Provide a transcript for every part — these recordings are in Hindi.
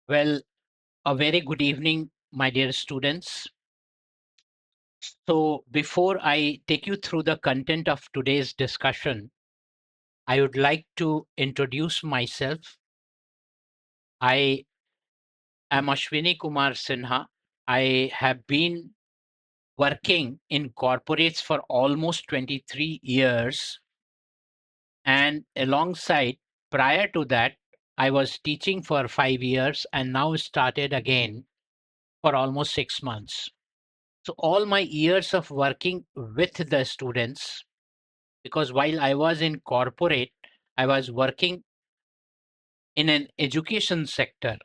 Well, a very good evening, my dear students. So, before I take you through the content of today's discussion, I would like to introduce myself. I am Ashwini Kumar Sinha. I have been working in corporates for almost 23 years. And alongside, prior to that, I was teaching for 5 years and now started again for almost 6 months. So all my years of working with the students, because while I was in corporate, I was working in an education sector.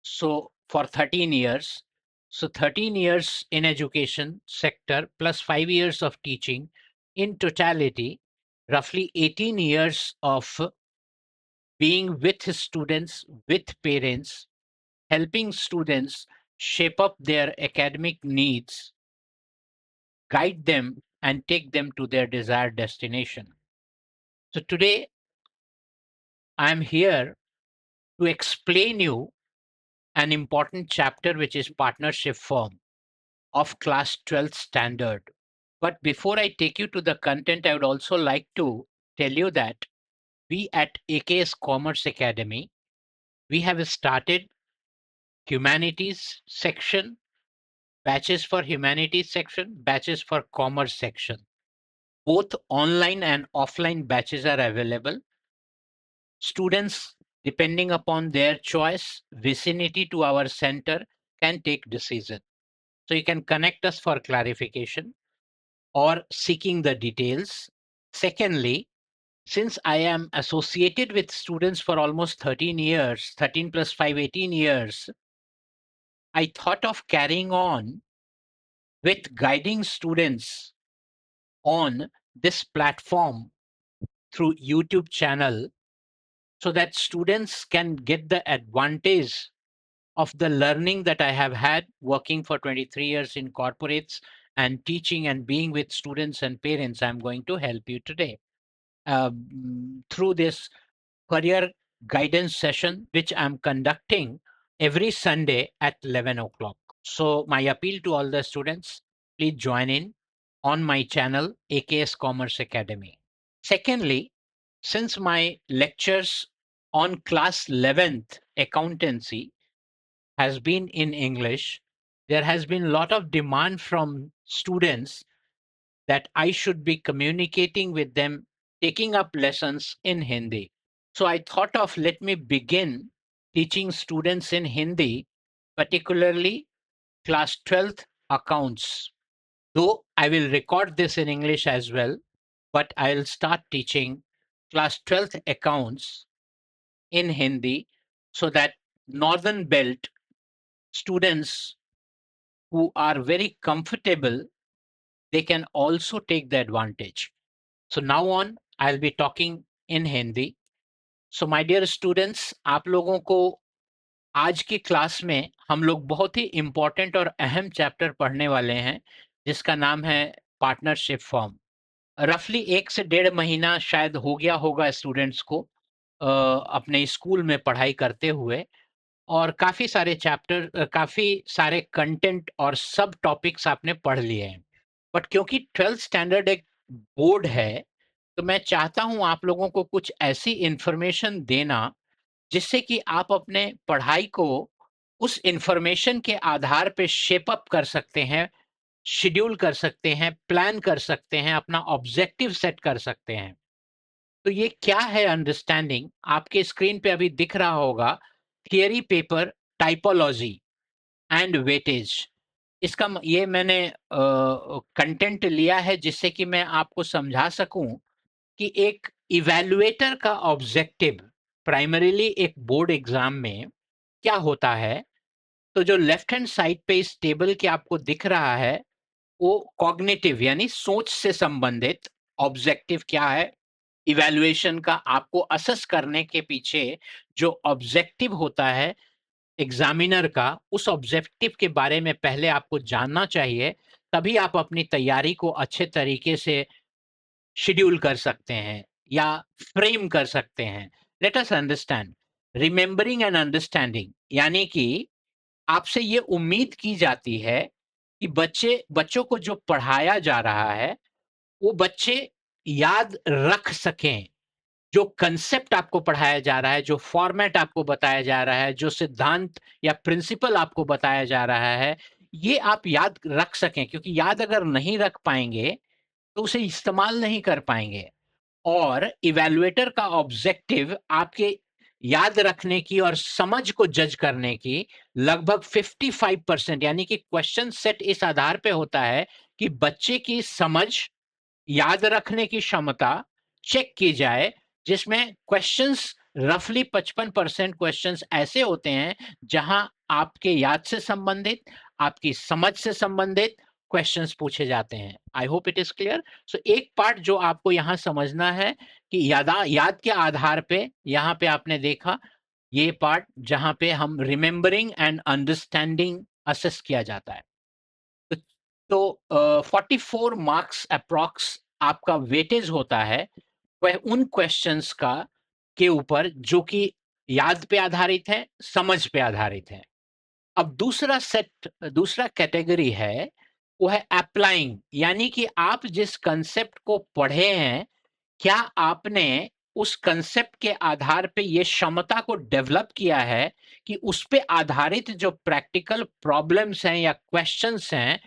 So for 13 years, so 13 years in education sector plus 5 years of teaching, in totality, roughly 18 years of being with students, with parents, helping students shape up their academic needs, guide them, and take them to their desired destination. So today I am here to explain you an important chapter which is partnership form of class 12th standard. But before I take you to the content, I would also like to tell you that we at AKS Commerce Academy, we have started humanities section, batches for humanities section, batches for commerce section. Both online and offline batches are available. Students, depending upon their choice, vicinity to our center, can take decision. So you can connect us for clarification or seeking the details. Secondly, since I am associated with students for almost 13 years, 13 plus 5, 18 years, I thought of carrying on with guiding students on this platform through YouTube channel so that students can get the advantage of the learning that I have had working for 23 years in corporates and teaching and being with students and parents. I'm going to help you today through this career guidance session, which I'm conducting every Sunday at 11 o'clock. So, my appeal to all the students, please join in on my channel, AKS Commerce Academy. Secondly, since my lectures on class 11th accountancy has been in English, there has been a lot of demand from students that I should be communicating with them, taking up lessons in Hindi. So I thought of let me begin teaching students in Hindi, particularly class 12th accounts. Though I will record this in English as well, but I'll start teaching class 12th accounts in Hindi so that Northern Belt students who are very comfortable, they can also take the advantage. So now on, I'll be talking in Hindi. So my dear students, आप लोगों को आज की क्लास में हम लोग बहुत ही इम्पोर्टेंट और अहम चैप्टर पढ़ने वाले हैं जिसका नाम है पार्टनरशिप फॉर्म। रफली 1 से डेढ़ महीना शायद हो गया होगा स्टूडेंट्स को अपने स्कूल में पढ़ाई करते हुए और काफ़ी सारे चैप्टर काफ़ी सारे कंटेंट और सब टॉपिक्स आपने पढ़ लिए हैं। बट क्योंकि 12th स्टैंडर्ड एक बोर्ड है, तो मैं चाहता हूँ आप लोगों को कुछ ऐसी इन्फॉर्मेशन देना, जिससे कि आप अपने पढ़ाई को उस इन्फॉर्मेशन के आधार पे शेप अप कर सकते हैं, शेड्यूल कर सकते हैं, प्लान कर सकते हैं, अपना ऑब्जेक्टिव सेट कर सकते हैं। तो ये क्या है अंडरस्टैंडिंग? आपके स्क्रीन पे अभी दिख रहा होगा, theory paper, typology and weightage. इसका ये मैंने कंटेंट लिया है जिससे कि मैं आपको समझा सकूं कि एक इवैल्यूएटर का ऑब्जेक्टिव प्राइमरीली एक बोर्ड एग्जाम में क्या होता है। तो जो लेफ्ट हैंड साइड पे इस टेबल के आपको दिख रहा है, वो कॉग्निटिव यानी सोच से संबंधित ऑब्जेक्टिव क्या है, इवैल्यूएशन का आपको असेस करने के पीछे जो ऑब्जेक्टिव होता है एग्जामिनर का, उस ऑब्जेक्टिव के बारे में पहले आपको जानना चाहिए, तभी आप अपनी तैयारी को अच्छे तरीके से शेड्यूल कर सकते हैं या फ्रेम कर सकते हैं। Let us understand, remembering and understanding यानी कि आपसे ये उम्मीद की जाती है कि बच्चों को जो पढ़ाया जा रहा है, वो बच्चे याद रख सकें। जो कंसेप्ट आपको पढ़ाया जा रहा है, जो फॉर्मेट आपको बताया जा रहा है, जो सिद्धांत या प्रिंसिपल आपको बताया जा रहा है, ये आप याद रख सकें, क्योंकि याद अगर नहीं रख पाएँगे, तो उसे इस्तेमाल नहीं कर पाएँगे। और इवैल्यूएटर का ऑब्जेक्टिव आपके याद रखने की और समझ को जज करने की लगभग 55% यानी कि क्वेश्चन सेट इस आधार पे होता है कि बच्चे की समझ, याद रखने की क्षमता चेक की जाए, जिसमें क्वेश्चंस रफली 55% क्वेश्चंस ऐसे होते हैं जहां आपके याद से संबंधित, आपकी समझ से संबंधित क्वेश्चंस पूछे जाते हैं। I hope it is clear. So एक पार्ट जो आपको यहां समझना है कि याद के आधार पे, यहां पे आपने देखा ये पार्ट जहां पे हम रिमेंबरिंग एंड अंडरस्टैंडिंग असेस किया जाता है। तो 44 मार्क्स अप्रॉक्स आपका वेटेज होता है वह उन क्वेश्चंस का के ऊपर जो कि याद पे आधारित है, समझ पे आधारित है। अब दूसरा कैटेगरी है, वो है अप्लाइंग, यानी कि आप जिस कंसेप्ट को पढ़े हैं, क्या आपने उस कंसेप्ट के आधार पे ये क्षमता को डेवलप किया है कि उस पे आधारित जो प्रैक्टिकल प्रॉब्लम्स हैं या क्वेश्चंस हैं,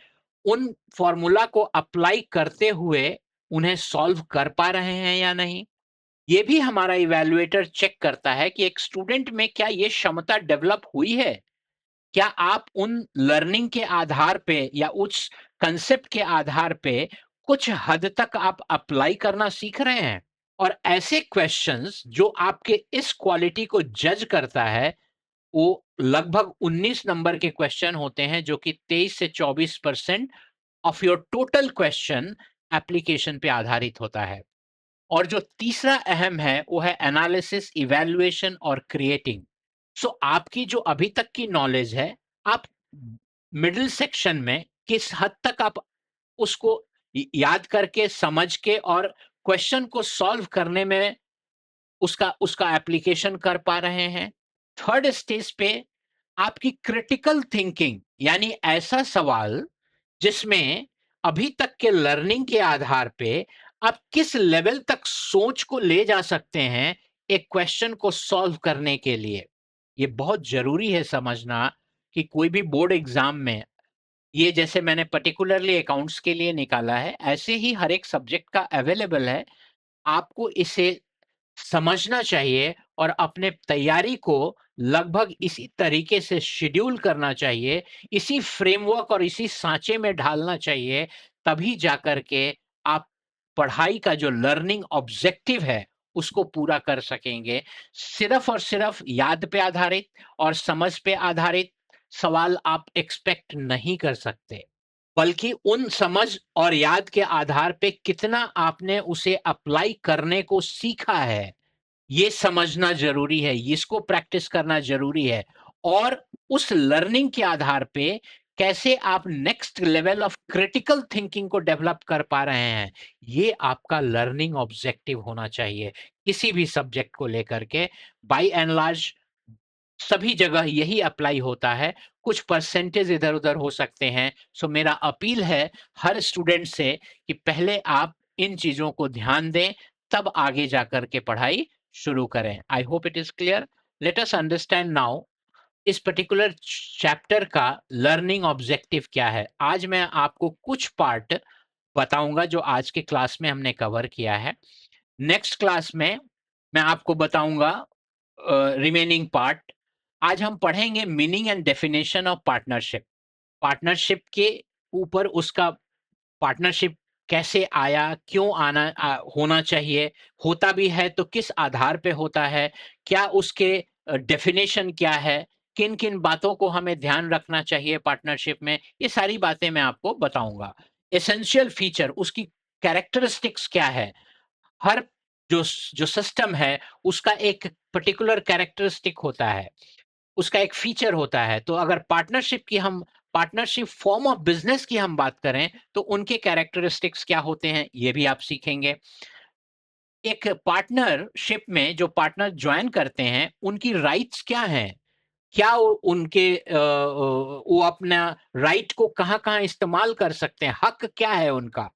उन फॉर्मूला को अप्लाई करते हुए उन्हें सॉल्व कर पा रहे हैं या नहीं? ये भी हमारा इवैल्यूएटर चेक करता है कि एक स्टूडेंट में क्या ये क्षमता डेवलप हुई है? क्या आप उन लर्निंग के आधार पे या उस कंसेप्ट के आधार पे कुछ हद तक आप अप्लाई करना सीख रहे हैं? और ऐसे क्वेश्चंस जो आपके इस क्वालिटी को जज करता है, वो लगभग 19 नंबर के क्वेश्चन होते हैं, जो कि 23 से 24% of your total question application पे आधारित होता है। और जो तीसरा अहम है वो है एनालिसिस, इवैल्यूएशन और क्रिएटिंग। सो आपकी जो अभी तक की नॉलेज है, आप मिडिल सेक्शन में किस हद तक आप उसको याद करके, समझ के और क्वेश्चन को सॉल्व करने में उसका उसका एप्लीकेशन कर पा रहे हैं। थर्ड स्टेज पे आपकी क्रिटिकल थिंकिंग, यानी ऐसा सवाल जिसमें अभी तक के लर्निंग के आधार पे आप किस लेवल तक सोच को ले जा सकते हैं एक क्वेश्चन को सॉल्व करने के लिए। ये बहुत जरूरी है समझना कि कोई भी बोर्ड एग्जाम में, ये जैसे मैंने पर्टिकुलरली अकाउंट्स के लिए निकाला है, ऐसे ही हर एक सब्जेक्ट का अवेलेबल है। आपको इसे समझना चाहिए और अपने तैयारी को लगभग इसी तरीके से शेड्यूल करना चाहिए, इसी फ्रेमवर्क और इसी सांचे में ढालना चाहिए, तभी जाकर के आप पढ़ाई का जो लर्निंग ऑब्जेक्टिव है, उसको पूरा कर सकेंगे। सिर्फ और सिर्फ याद पे आधारित और समझ पे आधारित सवाल आप एक्सपेक्ट नहीं कर सकते, बल्कि उन समझ और याद के आधार पे कितना आपने उसे अप्लाई करने को सीखा है, ये समझना ज़रूरी है, इसको प्रैक्टिस करना ज़रूरी है। और उस लर्निंग के आधार पे कैसे आप next level of critical thinking को डेवलप कर पा रहे हैं, ये आपका लर्निंग ऑब्जेक्टिव होना चाहिए, किसी भी सब्जेक्ट को लेकर के। बाय एंड लार्ज सभी जगह यही अप्लाई होता है, कुछ परसेंटेज इधर-उधर हो सकते हैं। सो मेरा अपील है हर स्टूडेंट से कि पहले आप इन चीज़ों को ध्यान दें, तब आगे जाकर के पढ़ाई शुरू करें। आई hope it is clear. Let us understand now इस पर्टिकुलर चैप्टर का लर्निंग ऑब्जेक्टिव क्या है। आज मैं आपको कुछ पार्ट बताऊँगा जो आज के क्लास में हमने कवर किया है। नेक्स्ट क्लास में मैं आपको बताऊँगा रिमेनिंग पार्ट। आज हम पढ़ेंगे meaning and definition of partnership. Partnership के ऊपर उसका पार्टनरशिप कैसे आया, क्यों होना चाहिए, होता भी है तो किस आधार पे होता है, क्या उसके डेफिनेशन क्या है, किन-किन बातों को हमें ध्यान रखना चाहिए पार्टनरशिप में, ये सारी बातें मैं आपको बताऊँगा। एसेंशियल फीचर, उसकी कैरेक्टरिस्टिक्स क्या है, हर जो सिस्टम है उसका एक पर्टिकुलर कैरेक्टरिस्टिक होता है, उसका एक फीचर होता है। तो अगर पार्टनरशिप फॉर्म ऑफ बिजनेस की हम बात करें तो उनके कैरेक्टरिस्टिक्स क्या होते हैं, ये भी आप सीखेंगे। एक पार्टनरशिप में जो पार्टनर ज्वाइन करते हैं उनकी राइट्स क्या हैं, क्या उनके वो अपना राइट को कहाँ कहाँ इस्तेमाल कर सकते हैं, हक क्या है उनका,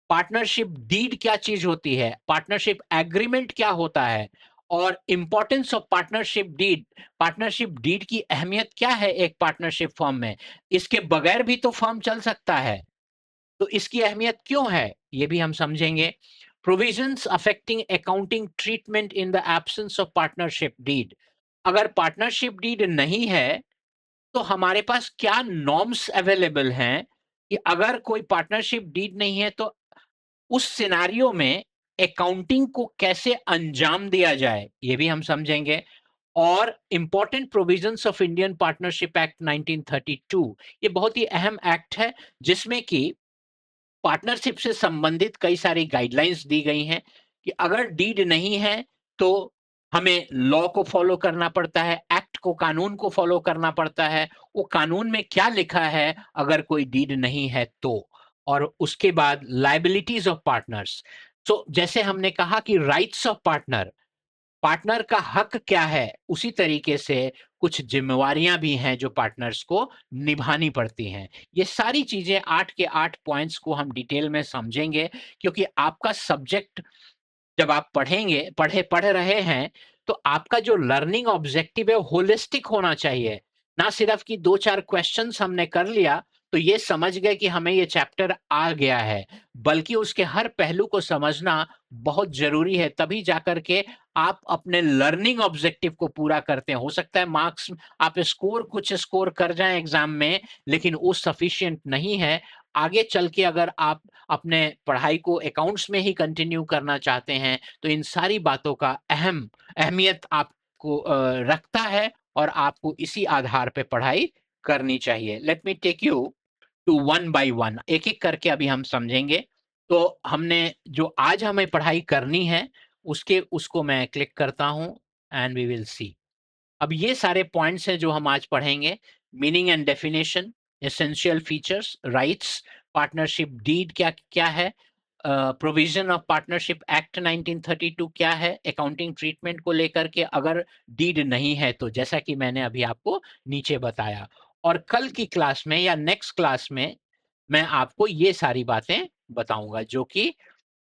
पार्टनरशिप डीड क्या चीज होती है, पार्टनरशिप एग्रीमेंट क्या होता है, और इंपॉर्टेंस ऑफ पार्टनरशिप डीड की अहमियत क्या है एक पार्टनरशिप फर्म में, इसके बगैर भी तो फर्म चल सकता है, तो इसकी अहमियत क्यों है ये भी हम समझेंगे। Provisions affecting accounting treatment in the absence of partnership deed, अगर पार्टनरशिप डीड नहीं है तो हमारे पास क्या नॉर्म्स अवेलेबल हैं कि अगर कोई पार्टनरशिप डीड नहीं है तो उस सिनेरियो में अकाउंटिंग को कैसे अंजाम दिया जाए, ये भी हम समझेंगे। और important provisions of Indian partnership act 1932, ये बहुत ही अहम एक्ट है जिसमें कि पार्टनरशिप से संबंधित कई सारी गाइडलाइंस दी गई हैं कि अगर डीड नहीं है तो हमें लॉ को फॉलो करना पड़ता है, एक्ट को, कानून को फॉलो करना पड़ता है, वो कानून में क्या लिखा है अगर कोई डीड नहीं है तो। और उसके बाद लाइबिलिटीज ऑफ पार्टनर्स, तो जैसे हमने कहा कि राइट्स ऑफ पार्टनर, पार्टनर का हक क्या है, उसी तरीके से कुछ जिम्मेवारियां भी हैं जो पार्टनर्स को निभानी पड़ती हैं। ये सारी चीजें 8 के 8 पॉइंट्स को हम डिटेल में समझेंगे, क्योंकि आपका सब्जेक्ट जब आप पढ़ रहे हैं तो आपका जो लर्निंग ऑब्जेक्टिव है होलिस्टिक होना चाहिए, ना सिर्फ कि 2-4 क्वेश्चंस हमने कर लिया तो ये समझ गए कि हमें ये चैप्टर आ गया है, बल्कि उसके हर पहलू को समझना बहुत जरूरी है, तभी जाकर के आप अपने लर्निंग ऑब्जेक्टिव को पूरा करते हैं। हो सकता है मार्क्स आप कुछ स्कोर कर जाएं एग्जाम में, लेकिन वो सफिशिएंट नहीं है। आगे चल के अगर आप अपने पढ़ाई को अकाउंट्स में ही कंटिन्यू करना चाहते हैं तो इन सारी बातों का अहमियत आपको रखता है और आपको इसी आधार पे पढ़ाई करनी चाहिए। Let me take you to one by one, एक एक करके अभी हम समझेंगे। तो हमने जो आज हमें पढ़ाई करनी है उसके उसको मैं क्लिक करता हूं एंड वी विल सी। अब ये सारे पॉइंट्स हैं जो हम आज पढ़ेंगे। Meaning and definition, essential features, rights, partnership deed क्या क्या है, प्रोविजन ऑफ पार्टनरशिप एक्ट 1932 क्या है, अकाउंटिंग ट्रीटमेंट को लेकर के अगर डीड नहीं है तो, जैसा कि मैंने अभी आपको नीचे बताया। और कल की क्लास में या नेक्स्ट क्लास में मैं आपको ये सारी बातें बताऊंगा, जो कि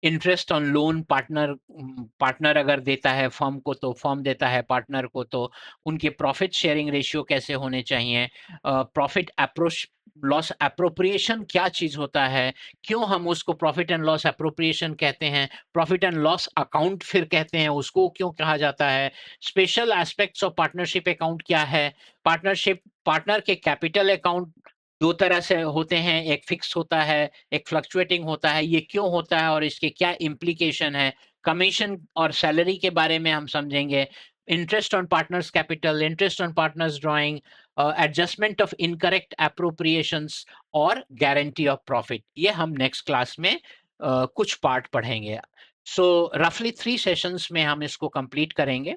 इंटरेस्ट ऑन लोन, पार्टनर अगर देता है फर्म को तो फर्म देता है पार्टनर को, तो उनके प्रॉफिट शेयरिंग रेशियो कैसे होने चाहिए, प्रॉफिट अप्रोच लॉस अप्रोप्रिएशन क्या चीज होता है, क्यों हम उसको प्रॉफिट एंड लॉस अप्रोप्रिएशन कहते हैं, प्रॉफिट एंड लॉस अकाउंट फिर कहते हैं उसको क्यों कहा जाता है, special aspects of partnership account क्या है, पार्टनर के कैपिटल अकाउंट दो तरह से होते हैं, एक फिक्स होता है, एक फ्लक्चुएटिंग होता है, ये क्यों होता है और इसके क्या इम्प्लीकेशन है, कमीशन और सैलरी के बारे में हम समझेंगे, interest on partners capital, interest on partners drawing, adjustment of incorrect appropriations और गारंटी ऑफ प्रॉफिट, ये हम नेक्स्ट क्लास में कुछ पार्ट पढ़ेंगे। सो रफली 3 सेशंस में हम इसको कंप्लीट करेंगे।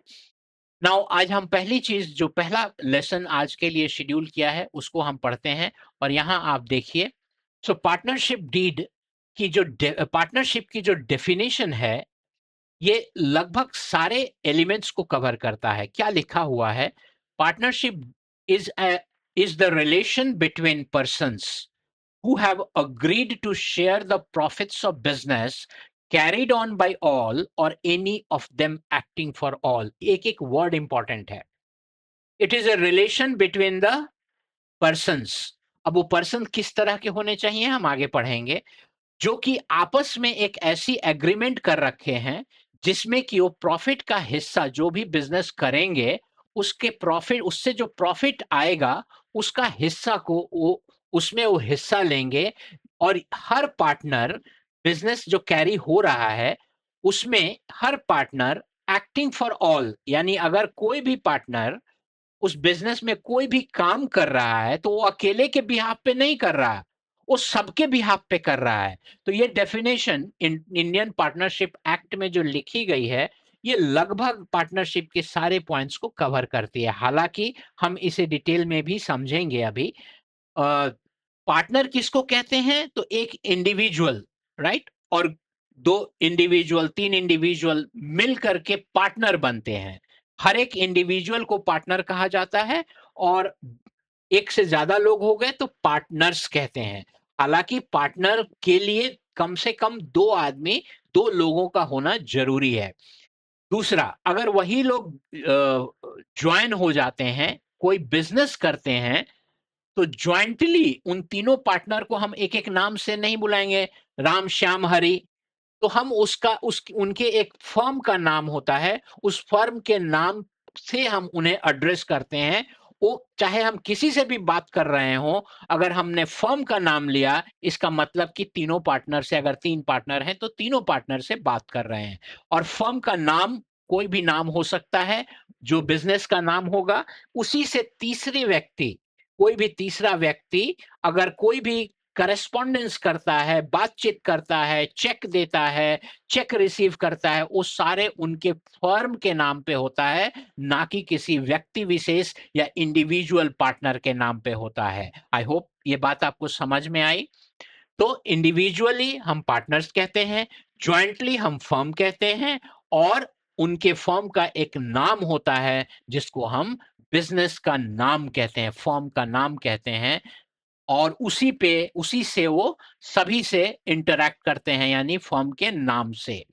नाउ आज हम पहली चीज, जो पहला लेसन आज के लिए शेड्यूल किया है उसको हम पढ़ते हैं। और यहाँ आप देखिए, सो पार्टनरशिप की जो डेफिनेशन है ये लगभग सारे एलिमेंट्स को कवर करता है। क्या लिखा हुआ है, partnership is is the relation between persons who have agreed to share the profits of business carried on by all or any of them acting for all। एक एक वर्ड इंपॉर्टेंट है। It is a relation between the persons. अब वो पर्सन किस तरह के होने चाहिए हम आगे पढ़ेंगे, जो कि आपस में एक ऐसी एग्रीमेंट कर रखे हैं जिसमें कि वो प्रॉफिट का हिस्सा जो भी बिजनेस करेंगे उसके प्रॉफिट, उससे जो प्रॉफिट आएगा उसका हिस्सा को वो उसमें वो हिस्सा लेंगे। और हर पार्टनर, बिजनेस जो कैरी हो रहा है उसमें हर पार्टनर एक्टिंग फॉर ऑल, यानी अगर कोई भी पार्टनर उस बिजनेस में कोई भी काम कर रहा है तो वो अकेले के बिहाफ पे नहीं कर रहा है, वो सबके बिहाफ पे कर रहा है। तो ये डेफिनेशन इंडियन पार्टनरशिप एक्ट में जो लिखी गई है ये लगभग पार्टनरशिप के सारे पॉइंट्स को कवर करती है। हालांकि हम इसे डिटेल में भी समझेंगे अभी। पार्टनर किसको कहते हैं, तो एक इंडिविजुअल, राइट, और दो इंडिविजुअल, तीन इंडिविजुअल मिल करके पार्टनर बनते हैं। हर एक इंडिविजुअल को पार्टनर कहा जाता है और एक से ज्यादा लोग हो गए तो पार्टनर्स कहते हैं। हालांकि पार्टनर के लिए कम से कम 2 आदमी, 2 लोगों का होना जरूरी है। दूसरा, अगर वही लोग जॉइन हो जाते हैं, कोई बिजनेस करते हैं, तो ज्वाइंटली उन तीनों पार्टनर को हम एक-एक नाम से नहीं बुलाएंगे, राम, श्याम, हरि। तो हम उसका उस उनके एक फर्म का नाम होता है, उस फर्म के नाम से हम उन्हें एड्रेस करते हैं। वो चाहे हम किसी से भी बात कर रहे हों, अगर हमने फर्म का नाम लिया, इसका मतलब कि तीनों पार्टनर से, अगर 3 पार्टनर हैं, तो तीनों पार्टनर से बात कर रहे हैं। और फर्म का नाम कोई भी नाम हो सकता है, जो बिज़नेस का नाम होगा। उसी से तीसरे व्यक्ति, कोई भी तीसरा व्यक्ति अगर कोई भी करेस्पॉन्डेंस करता है, बातचीत करता है, चेक देता है, चेक रिसीव करता है, वो सारे उनके फर्म के नाम पे होता है, ना कि किसी व्यक्ति विशेष या इंडिविजुअल पार्टनर के नाम पे होता है। आई होप ये बात आपको समझ में आई। तो इंडिविजुअली हम पार्टनर्स कहते हैं, जॉइंटली हम फर्म कहते हैं, और उनके फर्म का एक नाम होता है जिसको हम बिजनेस का नाम कहते हैं, फर्म का नाम कहते हैं। और उसी से वो सभी से इंटरैक्ट करते हैं, यानी फर्म के नाम से।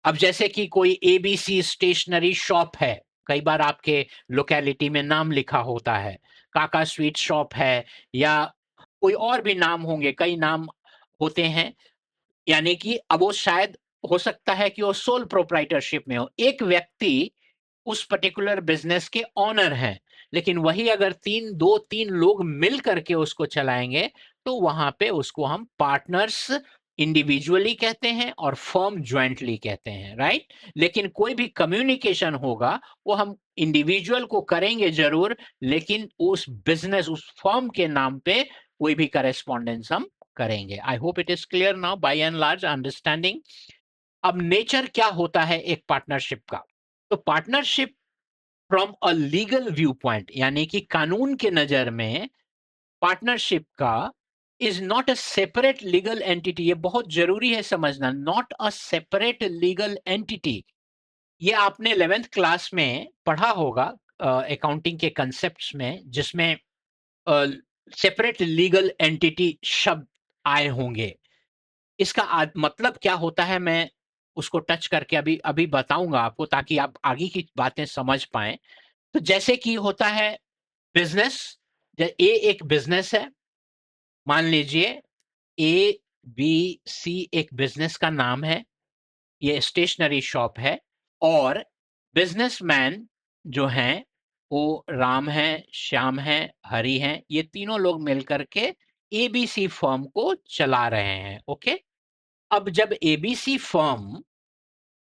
अब जैसे कि कोई एबीसी स्टेशनरी शॉप है, कई बार आपके लोकेलिटी में नाम लिखा होता है, काका स्वीट शॉप है, या कोई और भी नाम होंगे, कई नाम होते हैं। यानी कि अब वो शायद हो सकता है कि वो सोल प्रोप्राइटरशिप में हो, एक व्यक्ति उस पर्टिकुलर बिजनेस के ओनर हैं, लेकिन वही अगर 2-3 लोग मिल करके उसको चलाएंगे, तो वहां पे उसको हम पार्टनर्स इंडिविजुअली कहते हैं और फर्म ज्वाइंटली कहते हैं, राइट। लेकिन कोई भी कम्युनिकेशन होगा, वो हम इंडिविजुअल को करेंगे जरूर, लेकिन उस बिजनेस, उस फर्म के नाम पे कोई भी करेस्पॉन्डेंस हम करेंगे। I hope it is clear now, by and large understanding. अब नेचर क्या होता है एक पार्टनरशिप का? तो partnership from a legal view point, यानी कि कानून के नजर में पार्टनरशिप का is not a separate legal entity. ये बहुत जरूरी है समझना, not a separate legal entity. ये आपने 11th क्लास में पढ़ा होगा अकाउंटिंग के कंसेप्ट्स में, जिसमें सेपरेट लीगल एंटिटी शब्द आए होंगे। इसका मतलब क्या होता है, मैं उसको टच करके अभी अभी बताऊंगा आपको, ताकि आप आगे की बातें समझ पाएं। तो जैसे कि होता है बिजनेस, ए एक बिजनेस है, मान लीजिए ए बी सी एक बिजनेस का नाम है, ये स्टेशनरी शॉप है। और बिजनेसमैन जो हैं, वो राम है, श्याम है, हरि हैं, ये तीनों लोग मिलकर के एबीसी फर्म को चला रहे हैं। ओके। अब जब एबीसी फर्म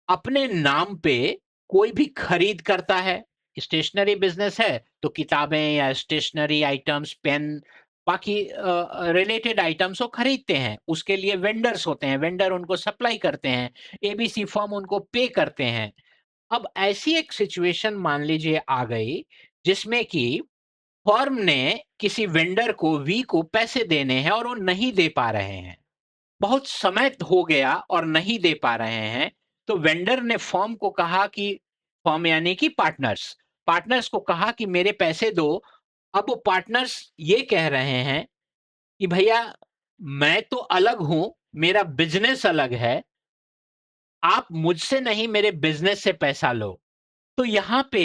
अपने नाम पे कोई भी खरीद करता है, स्टेशनरी बिजनेस है तो किताबें या स्टेशनरी आइटम्स, पेन, बाकी रिलेटेड आइटम्स वो खरीदते हैं, उसके लिए वेंडर्स होते हैं, वेंडर उनको सप्लाई करते हैं, एबीसी फर्म उनको पे करते हैं। अब ऐसी एक सिचुएशन मान लीजिए आ गई, जिसमें कि फर्म ने किसी वेंडर को वी को पैसे देने हैं और वो नहीं दे पा रहे हैं, बहुत समय हो गया और नहीं दे पा रहे हैं। तो वेंडर ने फर्म को कहा कि, फर्म यानी कि पार्टनर्स, पार्टनर्स को कहा कि मेरे पैसे दो। अब वो पार्टनर्स ये कह रहे हैं कि भैया, मैं तो अलग हूं, मेरा बिजनेस अलग है, आप मुझसे नहीं मेरे बिजनेस से पैसा लो। तो यहां पे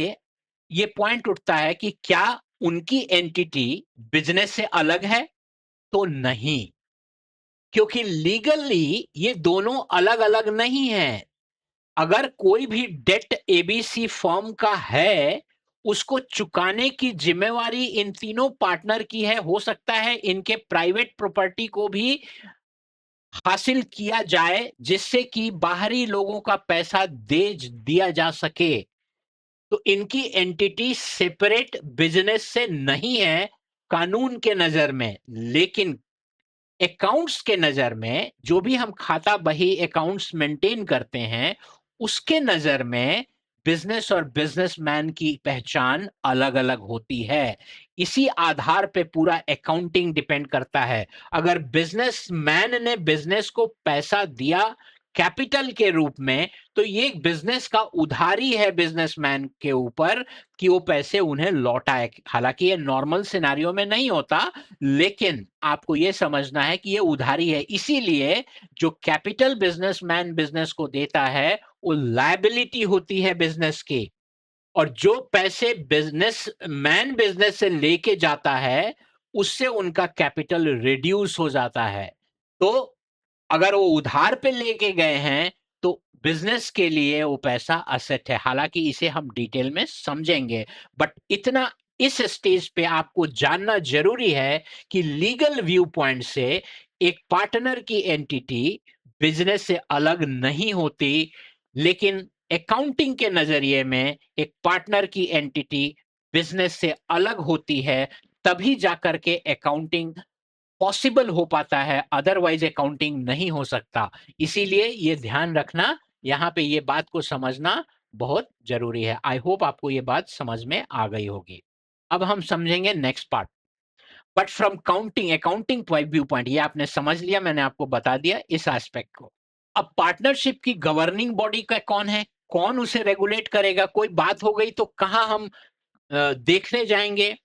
ये पॉइंट उठता है कि क्या उनकी एंटिटी बिजनेस से अलग है? तो नहीं, क्योंकि लीगली ये दोनों अलग अलग नहीं है। अगर कोई भी डेट एबीसी फर्म का है, उसको चुकाने की जिम्मेवारी इन तीनों पार्टनर की है। हो सकता है इनके प्राइवेट प्रॉपर्टी को भी हासिल किया जाए, जिससे कि बाहरी लोगों का पैसा दे दिया जा सके। तो इनकी एंटिटी सेपरेट बिजनेस से नहीं है कानून के नजर में, लेकिन अकाउंट्स के नजर में, जो भी हम खाता बही अकाउंट्स मेंटेन करते हैं, उसके नजर में बिजनेस और बिजनेसमैन की पहचान अलग अलग होती है। इसी आधार पे पूरा अकाउंटिंग डिपेंड करता है। अगर बिजनेसमैन ने बिजनेस को पैसा दिया कैपिटल के रूप में, तो ये बिजनेस का उधारी है बिजनेसमैन के ऊपर कि वो पैसे उन्हें लौटाए। हालांकि ये नॉर्मल सिनेरियो में नहीं होता, लेकिन आपको ये समझना है कि ये उधारी है। इसीलिए जो कैपिटल बिजनेसमैन बिजनेस को देता है वो लायबिलिटी होती है बिजनेस की, और जो पैसे बिजनेसमैन बिजनेस से लेके जाता है उससे उनका कैपिटल रिड्यूस हो जाता है। तो अगर वो उधार पे लेके गए हैं तो बिजनेस के लिए वो पैसा असेट है। हालांकि इसे हम डिटेल में समझेंगे, बट इतना इस स्टेज पे आपको जानना जरूरी है कि लीगल व्यू पॉइंट से एक पार्टनर की एंटिटी बिजनेस से अलग नहीं होती, लेकिन अकाउंटिंग के नजरिए में एक पार्टनर की एंटिटी बिजनेस से अलग होती है। तभी जाकर के अकाउंटिंग पॉसिबल हो पाता है, अदरवाइज अकाउंटिंग नहीं हो सकता। इसीलिए ये ध्यान रखना, यहाँ पे ये बात को समझना बहुत जरूरी है। आई होप आपको ये बात समझ में आ गई होगी। अब हम समझेंगे next part. But from counting accounting view point, ये आपने समझ लिया, मैंने आपको बता दिया इस एस्पेक्ट को। अब पार्टनरशिप की गवर्निंग बॉडी का कौन है, कौन उसे रेगुलेट करेगा? कोई बात हो गई तो कहाँ हम देखने जाएंगे?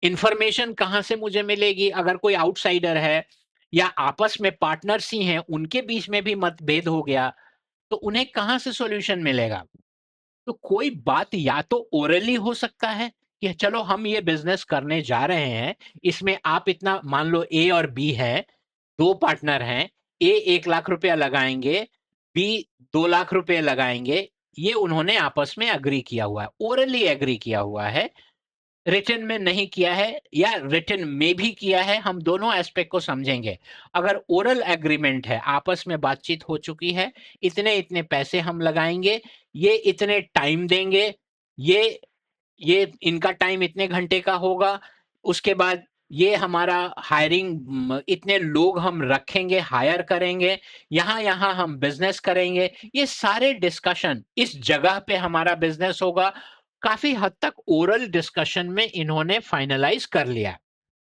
इंफॉर्मेशन कहां से मुझे मिलेगी? अगर कोई आउटसाइडर है या आपस में पार्टनर्स ही हैं, उनके बीच में भी मतभेद हो गया, तो उन्हें कहां से सॉल्यूशन मिलेगा? तो कोई बात या तो ओरली हो सकता है कि चलो हम ये बिजनेस करने जा रहे हैं, इसमें आप इतना मान लो ए और बी है, दो पार्टनर हैं, ए 1 लाख रुपया लगाएंगे, बी 2 लाख रुपए लगाएंगे, ये उन्होंने आपस में अग्री किया हुआ है, ओरली एग्री किया हुआ है, रिटन में नहीं किया है या रिटन में भी किया है। हम दोनों एस्पेक्ट को समझेंगे। अगर ओरल एग्रीमेंट है, आपस में बातचीत हो चुकी है, इतने इतने पैसे हम लगाएंगे, ये इतने टाइम देंगे, ये ये इनका टाइम इतने घंटे का होगा, उसके बाद ये हमारा हायरिंग इतने लोग हम रखेंगे, हायर करेंगे, यहाँ यहाँ हम बिजनेस करेंगे, ये सारे डिस्कशन इस जगह पे हमारा बिजनेस होगा। काफी हद तक ओरल डिस्कशन में इन्होंने फाइनलाइज कर लिया।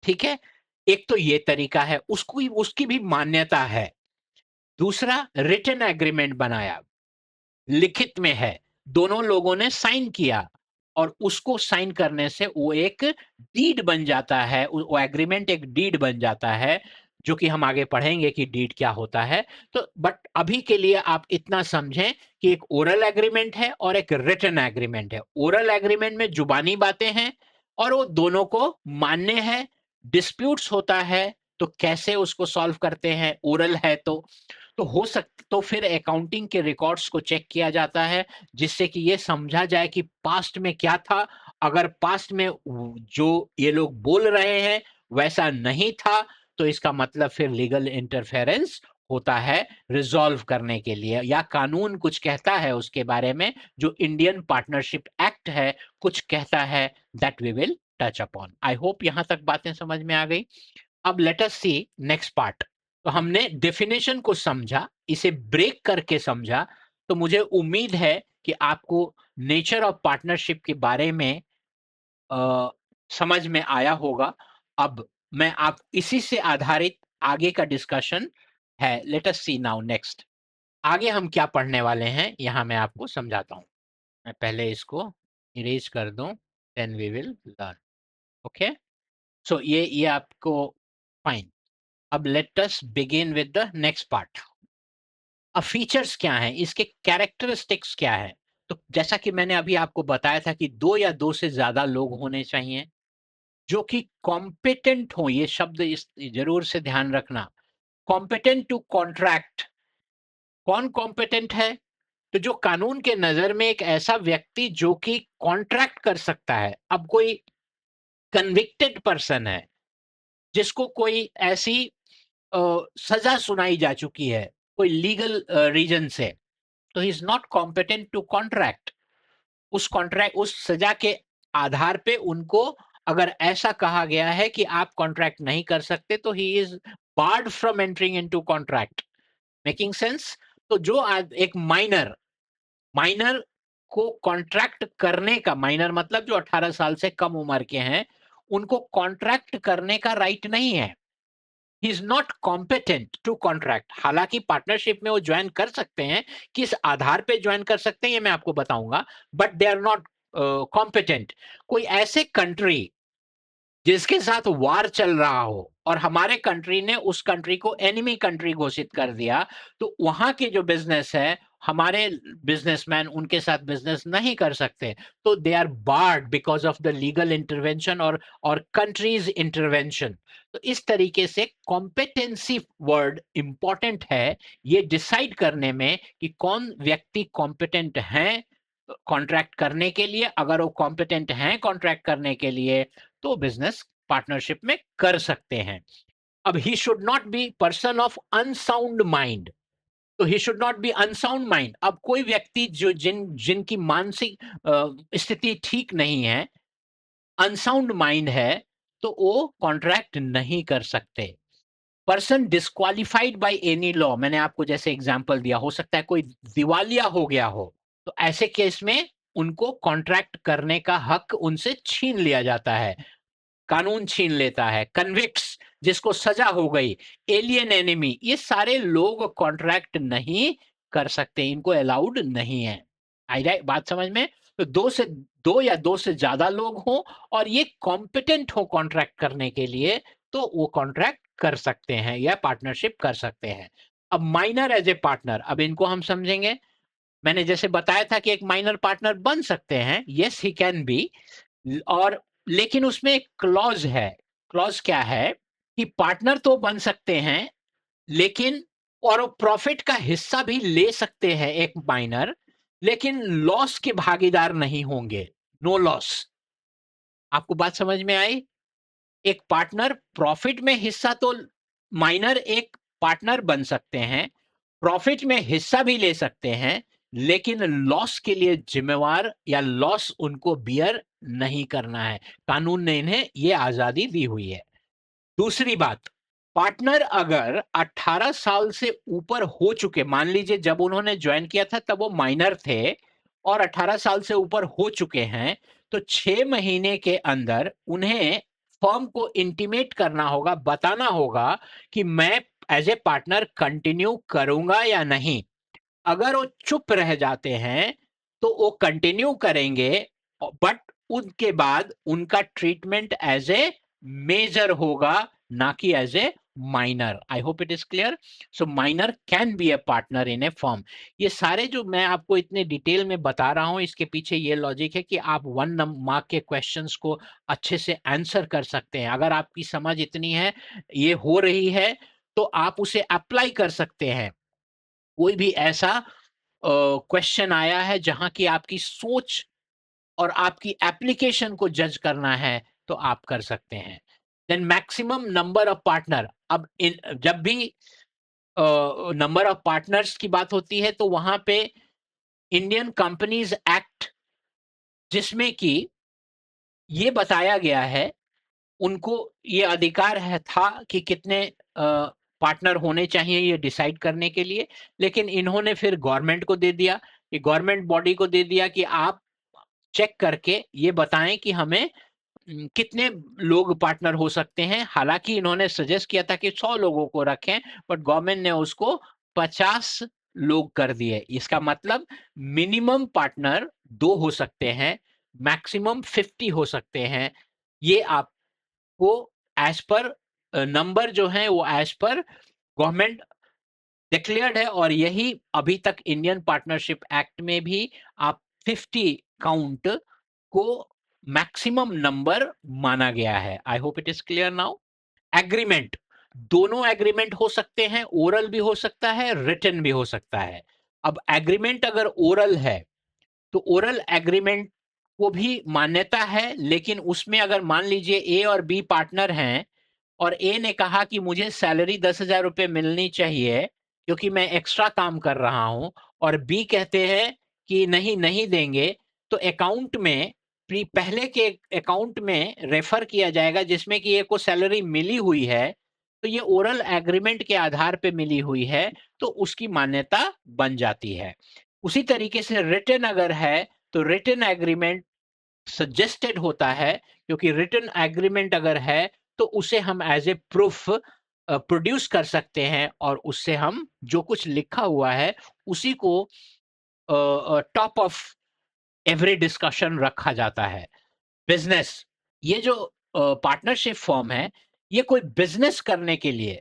ठीक है, एक तो ये तरीका है, उसको उसकी भी मान्यता है। दूसरा, रिटन एग्रीमेंट बनाया, लिखित में है, दोनों लोगों ने साइन किया, और उसको साइन करने से वो एक डीड बन जाता है, वो एग्रीमेंट एक डीड बन जाता है, जो कि हम आगे पढ़ेंगे कि डीड क्या होता है। तो बट अभी के लिए आप इतना समझें कि एक ओरल एग्रीमेंट है और एक रिटन एग्रीमेंट है। ओरल एग्रीमेंट में जुबानी बातें हैं और वो दोनों को मान्य है। डिस्प्यूट्स होता है तो कैसे उसको सॉल्व करते हैं, ओरल है तो हो सकता, तो फिर अकाउंटिंग के रिकॉर्ड्स को चेक किया जाता है, जिससे कि ये समझा जाए कि पास्ट में क्या था। अगर पास्ट में जो ये लोग बोल रहे हैं वैसा नहीं था, तो इसका मतलब फिर लीगल इंटरफेरेंस होता है रिजॉल्व करने के लिए, या कानून कुछ कहता है उसके बारे में, जो इंडियन पार्टनरशिप एक्ट है कुछ कहता है, that we will touch upon. I hope यहां तक बातें समझ में आ गई। अब let us see next part. तो हमने डेफिनेशन को समझा, इसे ब्रेक करके समझा, तो मुझे उम्मीद है कि आपको नेचर ऑफ पार्टनरशिप के बारे में अ, समझ में आया होगा। अब मैं आप इसी से आधारित आगे का डिस्कशन है, लेट अस सी नाउ नेक्स्ट। आगे हम क्या पढ़ने वाले हैं यहाँ मैं आपको समझाता हूँ। मैं पहले इसको इरेज कर दूं, then we will learn. Okay, so ये आपको फाइन। अब let us begin with the next part. अब फीचर्स क्या हैं, इसके कैरेक्टरिस्टिक्स क्या है? तो जैसा कि मैंने अभी आपको बताया था कि दो या दो से ज्यादा लोग होने चाहिए जो कि कॉम्पिटेंट हो। ये शब्द इस जरूर से ध्यान रखना, कॉम्पिटेंट टू कॉन्ट्रैक्ट। कौन कॉम्पिटेंट है? तो जो कानून के नजर में एक ऐसा व्यक्ति जो कि कॉन्ट्रैक्ट कर सकता है। अब कोई कन्विक्टेड पर्सन है जिसको कोई ऐसी सजा सुनाई जा चुकी है कोई लीगल रीजन से, तो he is not competent to contract. उस सजा के आधार पे उनको अगर ऐसा कहा गया है कि आप कॉन्ट्रैक्ट नहीं कर सकते, तो he is barred from entering into contract. Making sense? तो जो एक माइनर माइनर को कॉन्ट्रैक्ट करने का, माइनर मतलब जो 18 साल से कम उम्र के हैं, उनको कॉन्ट्रैक्ट करने का राइट नहीं है। He is not competent to contract. हालांकि पार्टनरशिप में वो ज्वाइन कर सकते हैं, किस आधार पे ज्वाइन कर सकते हैं ये मैं आपको बताऊंगा, but they are not competent. कोई ऐसे कंट्री जिसके साथ वार चल रहा हो और हमारे कंट्री ने उस कंट्री को एनिमी कंट्री घोषित कर दिया, तो वहां के जो बिजनेस है, हमारे बिजनेसमैन उनके साथ बिजनेस नहीं कर सकते। तो they are barred because of the legal intervention और कंट्रीज इंटरवेंशन। तो इस तरीके से कॉम्पिटेंसी वर्ड इंपॉर्टेंट है ये डिसाइड करने में कि कौन व्यक्ति कॉम्पिटेंट हैं कॉन्ट्रैक्ट करने के लिए। अगर वो कॉम्पिटेंट हैं कॉन्ट्रैक्ट करने के लिए तो बिजनेस पार्टनरशिप में कर सकते हैं। अब he should not be person of unsound mind. तो he should not be unsound mind. अब कोई व्यक्ति जो जिनकी मानसिक स्थिति ठीक नहीं है, अनसाउंड माइंड है, तो वो कॉन्ट्रैक्ट नहीं कर सकते। Person disqualified by any law, मैंने आपको जैसे एग्जांपल दिया, हो सकता है कोई दिवालिया हो गया हो, तो ऐसे केस में उनको कॉन्ट्रैक्ट करने का हक उनसे छीन लिया जाता है, कानून छीन लेता है। कन्विक्ट्स, जिसको सजा हो गई, एलियन एनिमी, ये सारे लोग कॉन्ट्रैक्ट नहीं कर सकते, इनको अलाउड नहीं है। आई राइट बात समझ में? तो दो या दो से ज्यादा लोग हों और ये कॉम्पिटेंट हो कॉन्ट्रैक्ट करने के लिए, तो वो कॉन्ट्रैक्ट कर सकते हैं या पार्टनरशिप कर सकते हैं। अब माइनर एज ए पार्टनर, अब इनको हम समझेंगे। मैंने जैसे बताया था कि एक माइनर पार्टनर बन सकते हैं, यस ही कैन बी। और लेकिन उसमें एक क्लॉज है। क्लॉज क्या है कि पार्टनर तो बन सकते हैं, लेकिन और प्रॉफिट का हिस्सा भी ले सकते हैं एक माइनर, लेकिन लॉस के भागीदार नहीं होंगे। No loss. आपको बात समझ में आई? एक पार्टनर प्रॉफिट में हिस्सा तो, माइनर एक पार्टनर बन सकते हैं, प्रॉफिट में हिस्सा भी ले सकते हैं, लेकिन लॉस के लिए जिम्मेवार या लॉस उनको बियर नहीं करना है। कानून ने इन्हें ये आजादी दी हुई है। दूसरी बात, पार्टनर अगर 18 साल से ऊपर हो चुके, मान लीजिए जब उन्होंने ज्वाइन किया था तब वो माइनर थे और 18 साल से ऊपर हो चुके हैं, तो 6 महीने के अंदर उन्हें फर्म को इंटीमेट करना होगा, बताना होगा कि मैं एज ए पार्टनर कंटिन्यू करूंगा या नहीं। अगर वो चुप रह जाते हैं तो वो कंटिन्यू करेंगे, बट उनके बाद उनका ट्रीटमेंट एज ए मेजर होगा, ना कि as a minor. I hope it is clear. So minor can be a partner in a firm. ये सारे जो मैं आपको इतने डिटेल में बता रहा हूं, इसके पीछे ये लॉजिक है कि आप 1 मार्क के क्वेश्चंस को अच्छे से आंसर कर सकते हैं। अगर आपकी समझ इतनी है, ये हो रही है, तो आप उसे अप्लाई कर सकते हैं। कोई भी ऐसा क्वेश्चन आया है जहां की आपकी सोच और आपकी एप्लीकेशन को जज करना है, तो आप कर सकते हैं। Then maximum number of partner. अब जब भी नंबर ऑफ पार्टनर्स की बात होती है तो वहां पे इंडियन कंपनीज एक्ट, जिसमें कि ये बताया गया है, उनको ये अधिकार है था कि कितने पार्टनर होने चाहिए ये डिसाइड करने के लिए। लेकिन इन्होंने फिर गवर्नमेंट को दे दिया, ये गवर्नमेंट बॉडी को दे दिया कि आप चेक करके ये बताएं कि हमें कितने लोग पार्टनर हो सकते हैं। हालांकि इन्होंने सजेस्ट किया था कि 100 लोगों को रखें, बट गवर्नमेंट ने उसको 50 लोग कर दिए। इसका मतलब मिनिमम पार्टनर 2 हो सकते हैं, मैक्सिमम 50 हो सकते हैं। ये आपको एज पर नंबर जो है वो एज पर गवर्नमेंट डिक्लेयर्ड है, और यही अभी तक इंडियन पार्टनरशिप एक्ट में भी आप 50 काउंट को मैक्सिमम नंबर माना गया है। आई hope it is clear now. Agreement, दोनों एग्रीमेंट हो सकते हैं, ओरल भी हो सकता है, रिटन भी हो सकता है। अब एग्रीमेंट अगर ओरल है तो ओरल एग्रीमेंट को भी मान्यता है, लेकिन उसमें अगर मान लीजिए ए और बी पार्टनर हैं और ए ने कहा कि मुझे सैलरी 10,000 रुपये मिलनी चाहिए क्योंकि मैं एक्स्ट्रा काम कर रहा हूं, और बी कहते हैं कि नहीं नहीं देंगे, तो अकाउंट में पहले के अकाउंट में रेफर किया जाएगा जिसमें कि ए को सैलरी मिली हुई है, तो ये ओरल एग्रीमेंट के आधार पे मिली हुई है, तो उसकी मान्यता बन जाती है। उसी तरीके से रिटन अगर है तो रिटन एग्रीमेंट सजेस्टेड होता है, क्योंकि रिटन एग्रीमेंट अगर है तो उसे हम एज ए प्रूफ प्रोड्यूस कर सकते हैं और उससे हम जो कुछ लिखा हुआ है उसी को टॉप ऑफ एवरी डिस्कशन रखा जाता है। बिजनेस, ये जो पार्टनरशिप फॉर्म है, ये कोई बिजनेस करने के लिए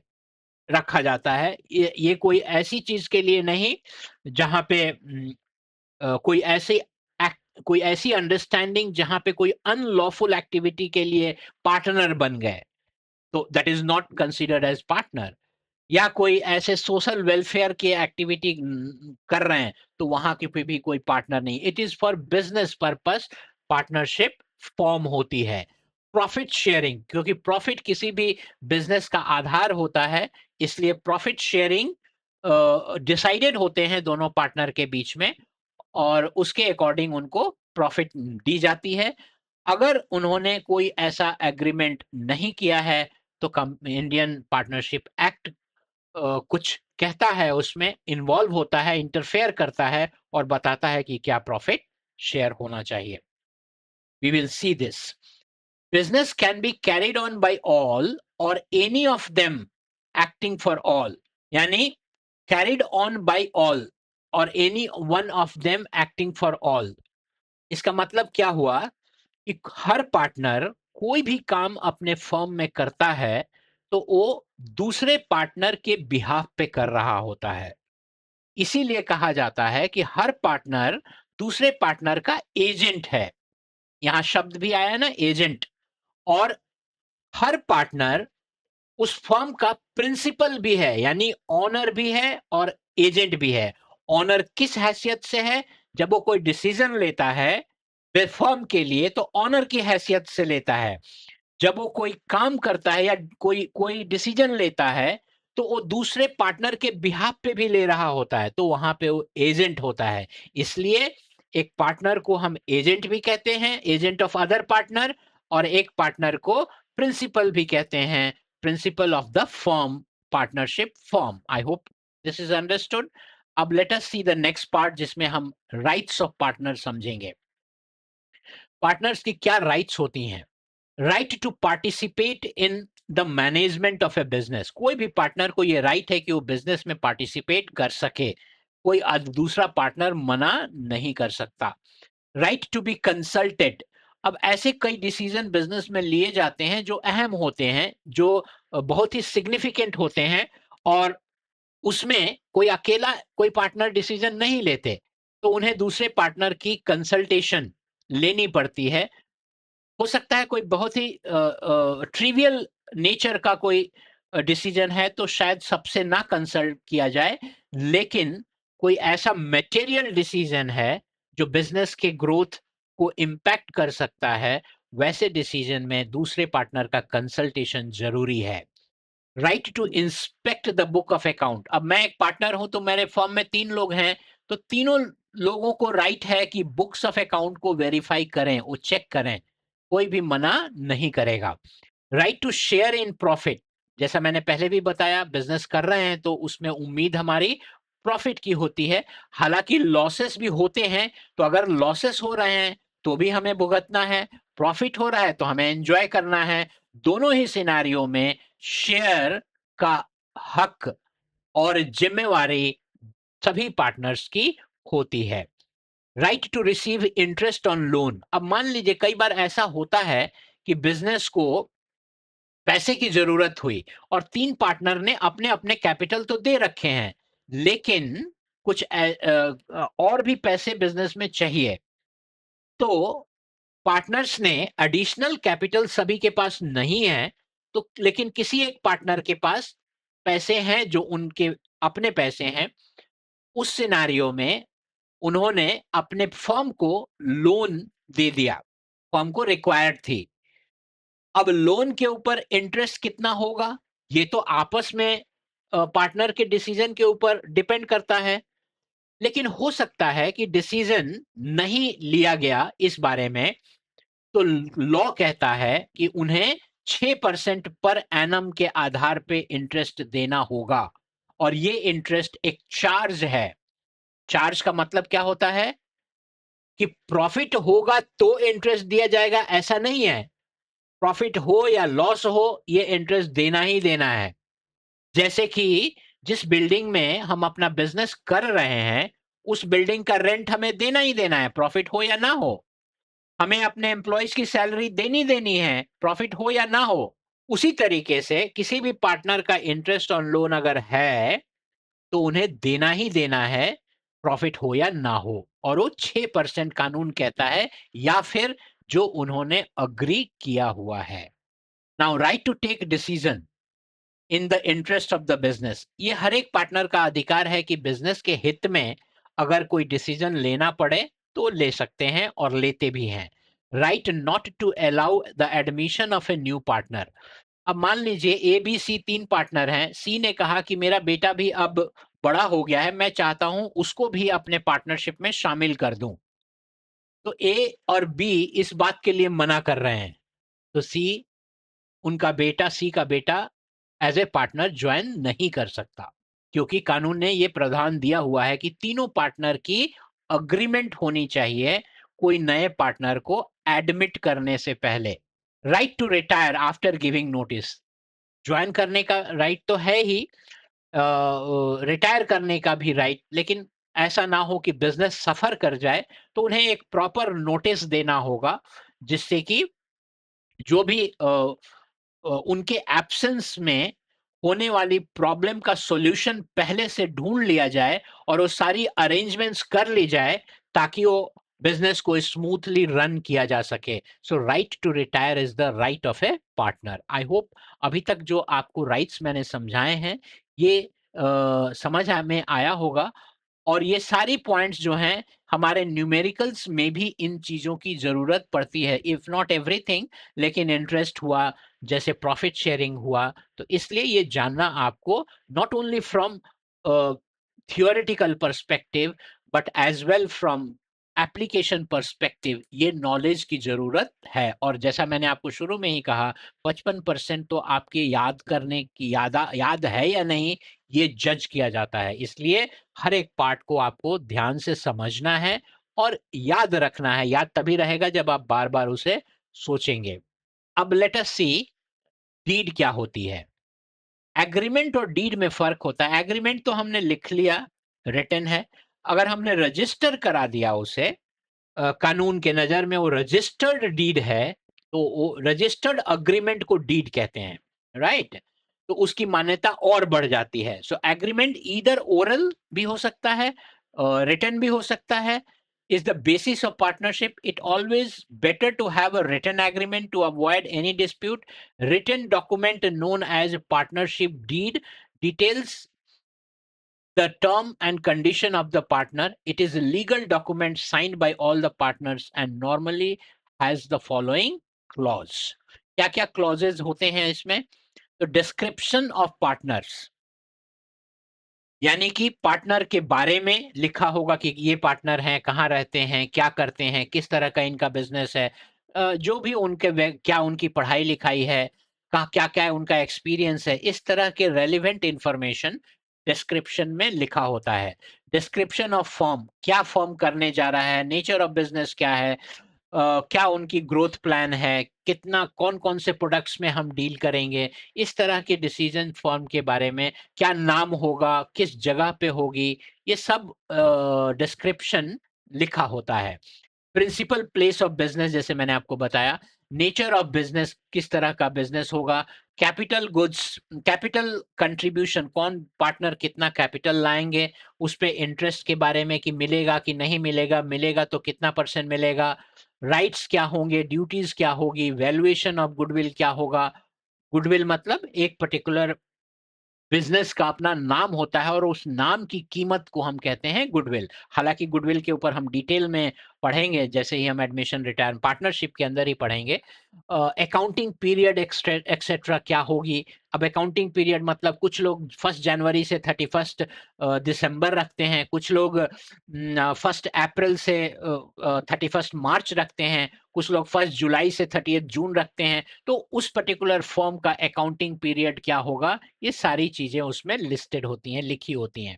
रखा जाता है। ये कोई ऐसी चीज के लिए नहीं जहां पे कोई कोई ऐसी अंडरस्टैंडिंग जहां पे कोई अनलॉफुल एक्टिविटी के लिए पार्टनर बन गए, तो that is not considered as partner. या कोई ऐसे सोशल वेलफेयर की एक्टिविटी कर रहे हैं तो वहां के पे भी कोई पार्टनर नहीं। It is for business purpose partnership form होती है। प्रॉफिट शेयरिंग, क्योंकि प्रॉफिट किसी भी बिजनेस का आधार होता है, इसलिए प्रॉफिट शेयरिंग डिसाइडेड होते हैं दोनों पार्टनर के बीच में और उसके अकॉर्डिंग उनको प्रॉफिट दी जाती है। अगर उन्होंने कोई ऐसा एग्रीमेंट नहीं किया है तो इंडियन पार्टनरशिप एक्ट कुछ कहता है, उसमें इन्वॉल्व होता है, इंटरफेयर करता है और बताता है कि क्या प्रॉफिट शेयर होना चाहिए। We will see this. Business can be carried on by all or any of them acting for all. यानी carried on by all or any one of them acting for all. इसका मतलब क्या हुआ कि हर पार्टनर कोई भी काम अपने फर्म में करता है तो वो दूसरे पार्टनर के बिहाफ पे कर रहा होता है। इसीलिए कहा जाता है कि हर पार्टनर दूसरे पार्टनर का एजेंट है। यहां शब्द भी आया ना, एजेंट। और हर पार्टनर उस फर्म का प्रिंसिपल भी है, यानी ऑनर भी है और एजेंट भी है। ऑनर किस हैसियत से है? जब वो कोई डिसीजन लेता है फर्म के लिए तो ऑनर की हैसियत से लेता है। जब वो कोई काम करता है या कोई कोई डिसीजन लेता है तो वो दूसरे पार्टनर के बिहाफ पे भी ले रहा होता है, तो वहां पे वो एजेंट होता है। इसलिए एक पार्टनर को हम एजेंट भी कहते हैं, एजेंट ऑफ अदर पार्टनर, और एक पार्टनर को प्रिंसिपल भी कहते हैं, principal of the firm, partnership firm. I hope this is understood. अब let us see the next part जिसमें हम राइट्स ऑफ पार्टनर समझेंगे। पार्टनर्स की क्या राइट्स होती हैं? Right to participate in the management of a business. कोई भी पार्टनर को ये राइट है कि वो बिजनेस में पार्टिसिपेट कर सके, कोई दूसरा पार्टनर मना नहीं कर सकता। Right to be consulted. अब ऐसे कई डिसीजन बिजनेस में लिए जाते हैं जो अहम होते हैं, जो बहुत ही सिग्निफिकेंट होते हैं, और उसमें कोई अकेला कोई पार्टनर डिसीजन नहीं लेते, तो उन्हें दूसरे पार्टनर की कंसल्टेशन लेनी पड़ती है। हो सकता है कोई बहुत ही ट्रिवियल नेचर का कोई डिसीजन है तो शायद सबसे ना कंसल्ट किया जाए, लेकिन कोई ऐसा मटेरियल डिसीजन है जो बिजनेस के ग्रोथ को इम्पैक्ट कर सकता है, वैसे डिसीजन में दूसरे पार्टनर का कंसल्टेशन जरूरी है। Right to inspect the book of account. अब मैं एक पार्टनर हूं तो मेरे फर्म में 3 लोग हैं, तो तीनों लोगों को राइट है कि बुक्स ऑफ अकाउंट को वेरीफाई करें, वो चेक करें, कोई भी मना नहीं करेगा। Right to share in profit. जैसा मैंने पहले भी बताया, बिजनेस कर रहे हैं तो उसमें उम्मीद हमारी प्रॉफिट की होती है। हालांकि लॉसेस भी होते हैं, तो अगर लॉसेस हो रहे हैं तो भी हमें भुगतना है, प्रॉफिट हो रहा है तो हमें एंजॉय करना है। दोनों ही सिनारियों में शेयर का हक और जिम्मेवारी सभी पार्टनर्स की होती है। Right to receive interest on loan. अब मान लीजिए कई बार ऐसा होता है कि बिजनेस को पैसे की जरूरत हुई और 3 पार्टनर ने अपने अपने कैपिटल तो दे रखे हैं, लेकिन कुछ और भी पैसे बिजनेस में चाहिए, तो पार्टनर्स ने एडिशनल कैपिटल सभी के पास नहीं है, तो लेकिन किसी एक पार्टनर के पास पैसे हैं जो उनके अपने पैसे हैं। उस सिनारियो में उन्होंने अपने फर्म को लोन दे दिया, फर्म को रिक्वायर्ड थी। अब लोन के ऊपर इंटरेस्ट कितना होगा, ये तो आपस में पार्टनर के डिसीजन के ऊपर डिपेंड करता है। लेकिन हो सकता है कि डिसीजन नहीं लिया गया इस बारे में, तो लॉ कहता है कि उन्हें 6% पर एनम के आधार पे इंटरेस्ट देना होगा, और ये इंटरेस्ट एक चार्ज है। चार्ज का मतलब क्या होता है कि प्रॉफिट होगा तो इंटरेस्ट दिया जाएगा, ऐसा नहीं है। प्रॉफिट हो या लॉस हो, ये इंटरेस्ट देना ही देना है। जैसे कि जिस बिल्डिंग में हम अपना बिजनेस कर रहे हैं, उस बिल्डिंग का रेंट हमें देना ही देना है, प्रॉफिट हो या ना हो। हमें अपने एम्प्लॉयज की सैलरी देनी है, प्रॉफिट हो या ना हो। उसी तरीके से किसी भी पार्टनर का इंटरेस्ट ऑन लोन अगर है, तो उन्हें देना ही देना है, प्रॉफिट हो या ना हो। और वो 6% कानून कहता है, या फिर जो उन्होंने अग्री किया हुआ है। Now right to take decision in the interest of the business, ये हर एक पार्टनर का अधिकार है कि बिजनेस के हित में अगर कोई डिसीजन लेना पड़े तो ले सकते हैं और लेते भी हैं। Right not to allow the admission of a new partner. अब मान लीजिए ए बी सी 3 पार्टनर हैं, सी ने कहा कि मेरा बेटा भी अब बड़ा हो गया है, मैं चाहता हूं उसको भी अपने पार्टनरशिप में शामिल कर दूं। तो ए और बी इस बात के लिए मना कर रहे हैं, तो सी, उनका बेटा, सी का बेटा एज ए पार्टनर ज्वाइन नहीं कर सकता, क्योंकि कानून ने ये प्रावधान दिया हुआ है कि तीनों पार्टनर की अग्रीमेंट होनी चाहिए कोई नए पार्टनर को एडमिट करने से पहले। Right to retire after giving notice, join करने का राइट तो है ही, रिटायर करने का भी राइट, लेकिन ऐसा ना हो कि बिजनेस सफर कर जाए, तो उन्हें एक प्रॉपर नोटिस देना होगा, जिससे कि जो भी उनके एब्सेंस में होने वाली प्रॉब्लम का सॉल्यूशन पहले से ढूंढ लिया जाए और वो सारी अरेंजमेंट्स कर ली जाए, ताकि वो बिजनेस को स्मूथली रन किया जा सके। So right to retire is the right of a partner. I hope अभी तक जो आपको राइट्स मैंने समझाए हैं, ये समझ में आया होगा। और ये सारी पॉइंट्स जो हैं, हमारे न्यूमेरिकल्स में भी इन चीज़ों की ज़रूरत पड़ती है, इफ़ नॉट एवरीथिंग, लेकिन इंटरेस्ट हुआ, जैसे प्रॉफिट शेयरिंग हुआ, तो इसलिए ये जानना आपको not only from theoretical perspective but as well from application perspective ये नॉलेज की ज़रूरत है। और जैसा मैंने आपको शुरू में ही कहा, 55% तो आपके याद करने की याद है या नहीं, ये जज किया जाता है। इसलिए हर एक पार्ट को आपको ध्यान से समझना है और याद रखना है। याद तभी रहेगा जब आप बार-बार उसे सोचेंगे। अब लेट अस सी डीड क्या होती है। एग्रीमेंट और डीड में फ़र्क होता है। एग्रीमेंट तो हमने लिख लिया, रिटन है। अगर हमने रजिस्टर करा दिया उसे, कानून के नज़र में वो रजिस्टर्ड डीड है, तो वो रजिस्टर्ड अग्रीमेंट को डीड कहते हैं, राइट? तो उसकी मान्यता और बढ़ जाती है। सो एग्रीमेंट ईदर ओरल भी हो सकता है, रिटन भी हो सकता है। Is the basis of partnership. It always better to have a written agreement to avoid any dispute. Written document known as partnership deed details the term and condition of the partner. It is a legal document signed by all the partners and normally has the following clause. क्या क्या clauses होते हैं इसमें? तो description of partners, यानी कि पार्टनर के बारे में लिखा होगा कि ये पार्टनर हैं, कहाँ रहते हैं, क्या करते हैं, किस तरह का इनका बिजनेस है, जो भी उनके क्या उनकी पढ़ाई लिखाई है, कहाँ क्या क्या उनका एक्सपीरियंस है, इस तरह के रेलिवेंट इंफॉर्मेशन डिस्क्रिप्शन में लिखा होता है। डिस्क्रिप्शन ऑफ फर्म, क्या फर्म करने जा रहा है, नेचर ऑफ बिजनेस क्या है, क्या उनकी ग्रोथ प्लान है, कितना कौन-कौन से प्रोडक्ट्स में हम डील करेंगे, इस तरह के डिसीजन फर्म के बारे में, क्या नाम होगा, किस जगह पे होगी, ये सब डिस्क्रिप्शन लिखा होता है। प्रिंसिपल प्लेस ऑफ बिजनेस जैसे मैंने आपको बताया, नेचर ऑफ बिजनेस किस तरह का बिजनेस होगा, कैपिटल गुड्स, कैपिटल कंट्रीब्यूशन, कौन पार्टनर कितना कैपिटल लाएंगे, उस पे इंटरेस्ट के बारे में कि मिलेगा कि नहीं मिलेगा, मिलेगा तो कितना परसेंट मिलेगा, राइट्स क्या होंगे, ड्यूटीज क्या होगी, वैल्यूएशन ऑफ गुडविल क्या होगा। गुडविल मतलब एक पर्टिकुलर बिज़नेस का अपना नाम होता है और उस नाम की कीमत को हम कहते हैं गुडविल। हालाँकि गुडविल के ऊपर हम डिटेल में पढ़ेंगे, जैसे ही हम एडमिशन रिटायर पार्टनरशिप के अंदर ही पढ़ेंगे। अकाउंटिंग पीरियड एक्सेट्रा क्या होगी। अब अकाउंटिंग पीरियड मतलब कुछ लोग 1 जनवरी से 31 दिसंबर रखते हैं, कुछ लोग 1 अप्रैल से 31 मार्च रखते हैं, कुछ लोग 1 जुलाई से 30 जून रखते हैं। तो उस पर्टिकुलर फर्म का अकाउंटिंग पीरियड क्या होगा, ये सारी चीजें उसमें लिस्टेड होती हैं, लिखी होती हैं।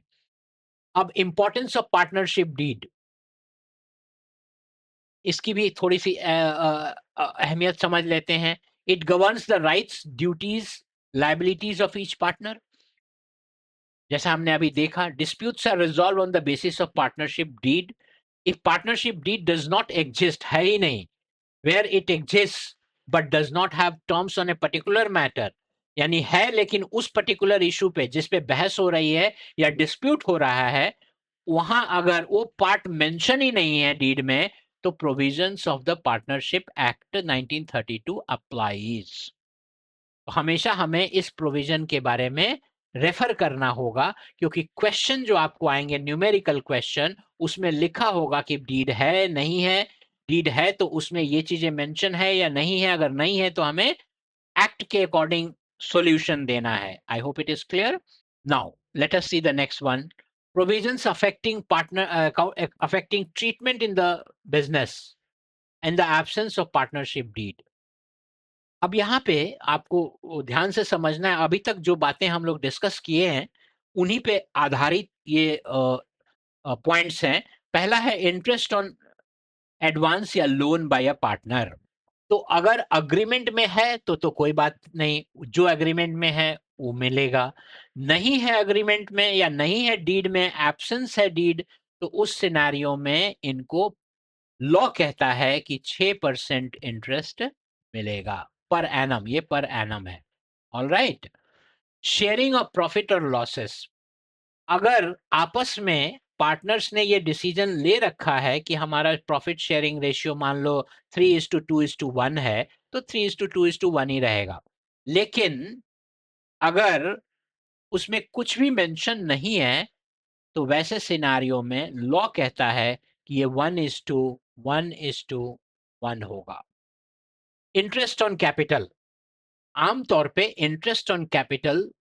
अब इंपॉर्टेंस ऑफ पार्टनरशिप डीड, इसकी भी थोड़ी सी अहमियत समझ लेते हैं। It governs the rights, duties, liabilities of each partner. जैसा हमने अभी देखा, disputes are resolve on the basis of partnership deed. If partnership deed does not exist, है ही नहीं, where it exist but does not have terms on a particular matter, यानी है लेकिन उस पर्टिकुलर इशू पे जिस पे बहस हो रही है या डिस्प्यूट हो रहा है, वहां अगर वो पार्ट मेंशन ही नहीं है डीड में, तो provisions of the partnership act 1932 applies. हमेशा हमें इस प्रोविजन के बारे में रेफर करना होगा, क्योंकि क्वेश्चन जो आपको आएंगे न्यूमेरिकल क्वेश्चन, उसमें लिखा होगा कि डीड है नहीं है, डीड है तो उसमें ये चीजें मेंशन है या नहीं है, अगर नहीं है तो हमें एक्ट के अकॉर्डिंग सॉल्यूशन देना है। आई hope it is clear. Now let us see the next one, provisions affecting affecting treatment in the business and the absence of partnership deed। अब यहाँ पे आपको ध्यान से समझना है, अभी तक जो बातें हम लोग डिस्कस किए हैं उन्हीं पे आधारित ये पॉइंट्स हैं। पहला है इंटरेस्ट ऑन एडवांस या लोन बाय अ पार्टनर। तो अगर अग्रीमेंट में है तो कोई बात नहीं, जो एग्रीमेंट में है वो मिलेगा। नहीं है अग्रीमेंट में या नहीं है डीड में, एब्सेंस है डीड, तो उस सिनेरियो में इनको लॉ कहता है कि 6% इंटरेस्ट मिलेगा पर एनम, ये पर एनम है। All right. Sharing of profit और लॉसेस, अगर आपस में पार्टनर्स ने ये डिसीजन ले रखा है कि हमारा प्रॉफिट शेयरिंग रेशियो मान लो 3:2:1 है, तो 3:2:1 ही रहेगा। लेकिन अगर उसमें कुछ भी मेंशन नहीं है, तो वैसे सिनारियो में लॉ कहता है कि ये 1:1:1 होगा। इंटरेस्ट ऑन कैपिटल, आमतौर पे इंटरेस्ट ऑन कैपिटल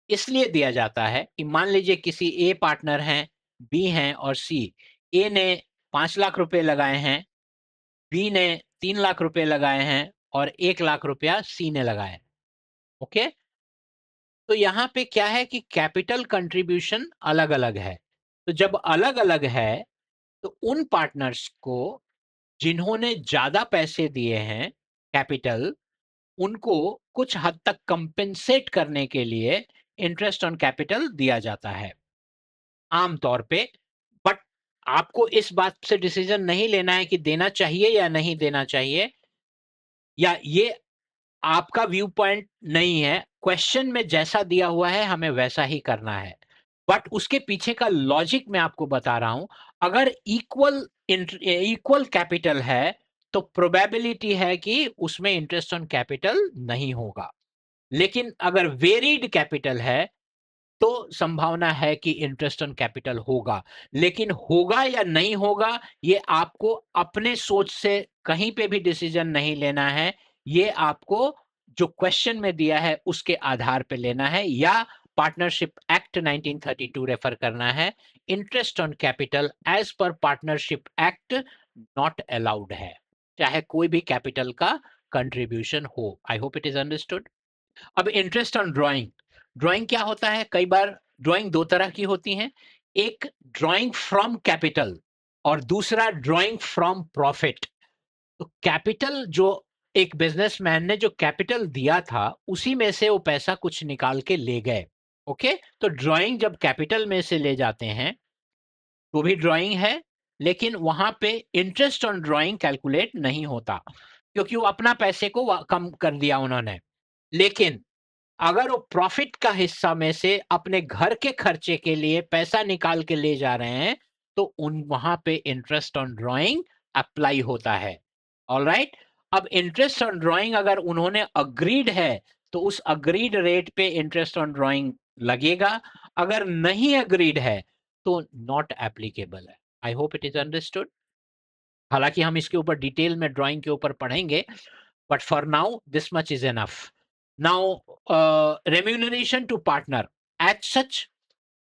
इसलिए दिया जाता है कि मान लीजिए किसी ए पार्टनर हैं, बी हैं और सी। ए ने 5 लाख रुपए लगाए हैं, बी ने 3 लाख रुपए लगाए हैं और 1 लाख रुपया सी ने लगाए। ओके, तो यहाँ पे क्या है कि कैपिटल कंट्रीब्यूशन अलग अलग है। तो जब अलग अलग है तो उन पार्टनर्स को जिन्होंने ज्यादा पैसे दिए हैं कैपिटल, उनको कुछ हद तक कंपेंसेट करने के लिए इंटरेस्ट ऑन कैपिटल दिया जाता है आमतौर पे। बट आपको इस बात से डिसीजन नहीं लेना है कि देना चाहिए या नहीं देना चाहिए, या ये आपका व्यू पॉइंट नहीं है। क्वेश्चन में जैसा दिया हुआ है हमें वैसा ही करना है, बट उसके पीछे का लॉजिक मैं आपको बता रहा हूं। अगर इक्वल कैपिटल है तो प्रोबेबिलिटी है कि उसमें इंटरेस्ट ऑन कैपिटल नहीं होगा। लेकिन अगर वेरीड कैपिटल है तो संभावना है कि इंटरेस्ट ऑन कैपिटल होगा। लेकिन होगा या नहीं होगा, ये आपको अपने सोच से कहीं पे भी डिसीजन नहीं लेना है। ये आपको जो क्वेश्चन में दिया है उसके आधार पे लेना है, या पार्टनरशिप एक्ट 1932 रेफर करना है। Interest on capital as per partnership act not allowed है, चाहे कोई भी कैपिटल का कंट्रीब्यूशन हो। I hope it is understood. अब इंटरेस्ट ऑन ड्राइंग, ड्राइंग क्या होता है? कई बार ड्राइंग दो तरह की होती हैं, एक ड्राइंग फ्रॉम कैपिटल और दूसरा ड्राइंग फ्रॉम प्रॉफिट। तो कैपिटल जो एक बिजनेसमैन ने जो कैपिटल दिया था उसी में से वो पैसा कुछ निकाल के ले गए। ओके, तो ड्राइंग जब कैपिटल में से ले जाते हैं तो भी ड्राइंग है, लेकिन वहां पे इंटरेस्ट ऑन ड्राइंग कैलकुलेट नहीं होता, क्योंकि वो अपना पैसे को कम कर दिया उन्होंने। लेकिन अगर वो प्रॉफिट का हिस्सा में से अपने घर के खर्चे के लिए पैसा निकाल के ले जा रहे हैं, तो उन वहां पे इंटरेस्ट ऑन ड्राइंग अप्लाई होता है। All right. अब इंटरेस्ट ऑन ड्राइंग अगर उन्होंने अग्रीड है तो उस अग्रीड रेट पे इंटरेस्ट ऑन ड्राइंग लगेगा, अगर नहीं अग्रीड है तो नॉट एप्लीकेबल है। आई होप इट इज अंडरस्टूड। हालांकि हम इसके ऊपर डिटेल में ड्राइंग के ऊपर पढ़ेंगे, but for now this much is enough. Now remuneration to partner as such,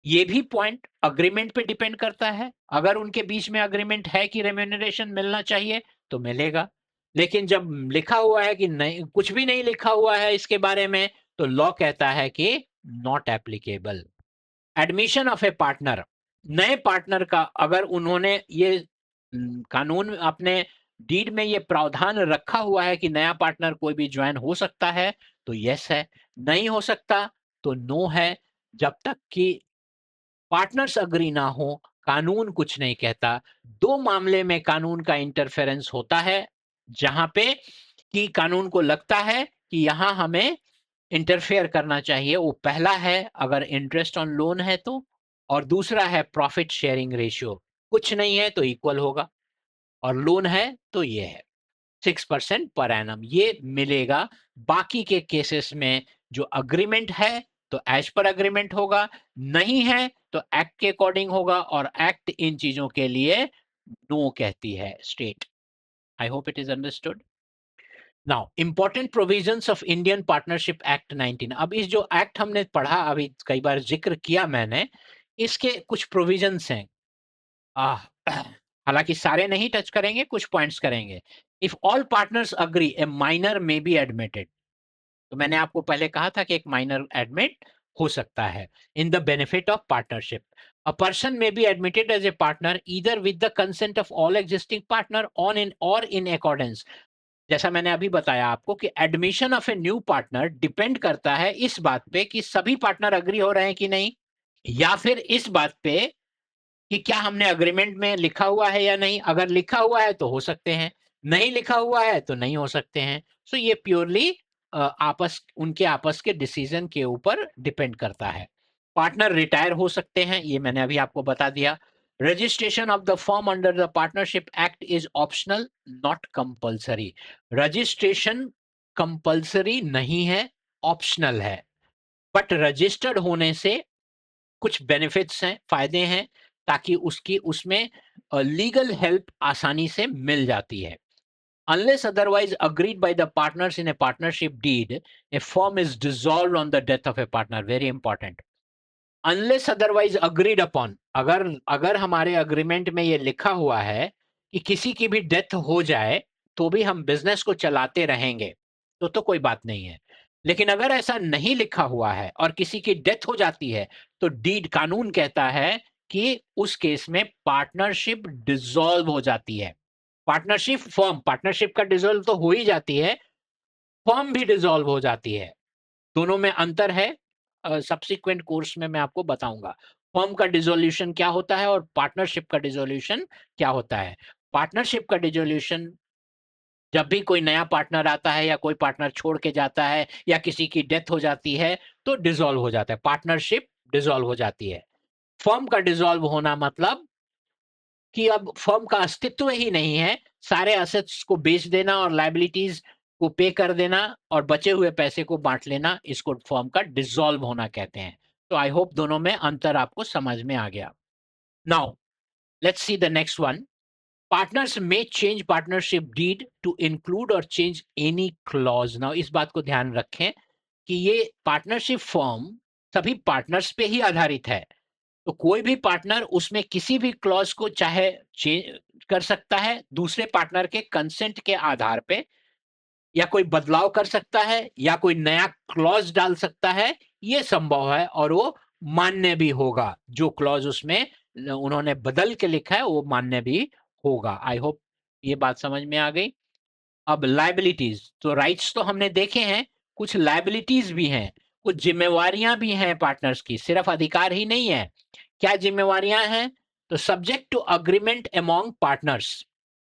ये भी पॉइंट अग्रीमेंट पे डिपेंड करता है। अगर उनके बीच में अग्रीमेंट है कि रेम्यूनरेशन मिलना चाहिए तो मिलेगा, लेकिन जब लिखा हुआ है कि नहीं, कुछ भी नहीं लिखा हुआ है इसके बारे में, तो लॉ कहता है कि not applicable. Admission of a partner, नए पार्टनर का अगर उन्होंने ये कानून अपने डीड में ये प्रावधान रखा हुआ है कि नया पार्टनर कोई भी ज्वाइन हो सकता है, तो यस है, नहीं हो सकता तो नो है, जब तक कि पार्टनर्स अग्री ना हो, कानून कुछ नहीं कहता। 2 मामले में कानून का इंटरफेरेंस होता है, जहां पे कि कानून को लगता है कि यहाँ हमें इंटरफेयर करना चाहिए। वो पहला है अगर इंटरेस्ट ऑन लोन है तो, और दूसरा है प्रॉफिट शेयरिंग रेशियो। कुछ नहीं है तो इक्वल होगा, और लोन है तो ये है 6% पर एनम ये मिलेगा। बाकी के केसेस में जो अग्रीमेंट है तो एज पर अग्रीमेंट होगा, नहीं है तो एक्ट के अकॉर्डिंग होगा, और एक्ट इन चीजों के लिए नो कहती है state. I hope it is understood. Now important provisions of Indian partnership act 19। अब इस जो एक्ट हमने पढ़ा, अभी कई बार जिक्र किया मैंने, इसके कुछ प्रोविजंस हैं। आह हालांकि सारे नहीं टच करेंगे, कुछ पॉइंट्स करेंगे। If all partners agree A minor may be admitted. तो मैंने आपको पहले कहा था कि एक माइनर एडमिट हो सकता है in the benefit of partnership. A person may be admitted as a partner either with the consent of all existing partner on in और इन अकॉर्डेंस। जैसा मैंने अभी बताया आपको कि admission of a new partner depend करता है इस बात पे कि सभी पार्टनर अग्री हो रहे हैं कि नहीं, या फिर इस बात पे कि क्या हमने अग्रीमेंट में लिखा हुआ है या नहीं। अगर लिखा हुआ है तो हो सकते हैं, नहीं लिखा हुआ है तो नहीं हो सकते हैं। सो ये प्योरली आपस उनके आपस के डिसीजन के ऊपर डिपेंड करता है। पार्टनर रिटायर हो सकते हैं, ये मैंने अभी आपको बता दिया। Registration of the firm under the partnership act is optional not compulsory. Registration compulsory नहीं है, ऑप्शनल है। बट रजिस्टर्ड होने से कुछ बेनिफिट्स हैं, फायदे हैं, ताकि उसकी उसमें लीगल हेल्प आसानी से मिल जाती है। Unless otherwise agreed by the partners in a partnership deed, a firm is dissolved on the death of a partner. Very important. Unless otherwise agreed upon, अगर अगर हमारे अग्रीमेंट में ये लिखा हुआ है कि किसी की भी डेथ हो जाए तो भी हम बिजनेस को चलाते रहेंगे, तो कोई बात नहीं है। लेकिन अगर ऐसा नहीं लिखा हुआ है और किसी की डेथ हो जाती है, तो डीड कानून कहता है कि उस केस में पार्टनरशिप डिसॉल्व हो जाती है। पार्टनरशिप फर्म, पार्टनरशिप का डिसॉल्व तो हो ही जाती है, फर्म भी डिसॉल्व हो जाती है। दोनों में अंतर है, सब्सिक्वेंट कोर्स में मैं आपको बताऊंगा फर्म का डिसोल्यूशन क्या होता है और पार्टनरशिप का डिसोल्यूशन क्या होता है। पार्टनरशिप का डिसोल्यूशन जब भी कोई नया पार्टनर आता है या कोई पार्टनर छोड़ के जाता है या किसी की डेथ हो जाती है तो डिसॉल्व हो जाता है, पार्टनरशिप डिसॉल्व हो जाती है। फर्म का डिसॉल्व होना मतलब कि अब फर्म का अस्तित्व ही नहीं है, सारे असेट्स को बेच देना और लायबिलिटीज को पे कर देना और बचे हुए पैसे को बांट लेना, इसको फर्म का डिसॉल्व होना कहते हैं। तो आई होप दोनों में अंतर आपको समझ में आ गया। Now let's see the next one. Partners में change partnership deed to include or change any clause. Now इस बात को ध्यान रखें कि ये पार्टनरशिप फॉर्म सभी पार्टनर्स पे ही आधारित है। तो कोई भी पार्टनर उसमें किसी भी क्लॉज को चाहे चेंज कर सकता है दूसरे पार्टनर के कंसेंट के आधार पे, या कोई बदलाव कर सकता है या कोई नया क्लॉज डाल सकता है। ये संभव है और वो मान्य भी होगा। जो क्लॉज उसमें उन्होंने बदल के लिखा है वो मान्य भी होगा। आई होप ये बात समझ में आ गई। अब लायबिलिटीज, तो राइट्स तो हमने देखे हैं, कुछ लायबिलिटीज भी हैं, कुछ जिम्मेवारियां भी हैं पार्टनर्स की, सिर्फ अधिकार ही नहीं है। क्या जिम्मेवारियां हैं? तो subject to agreement among partners.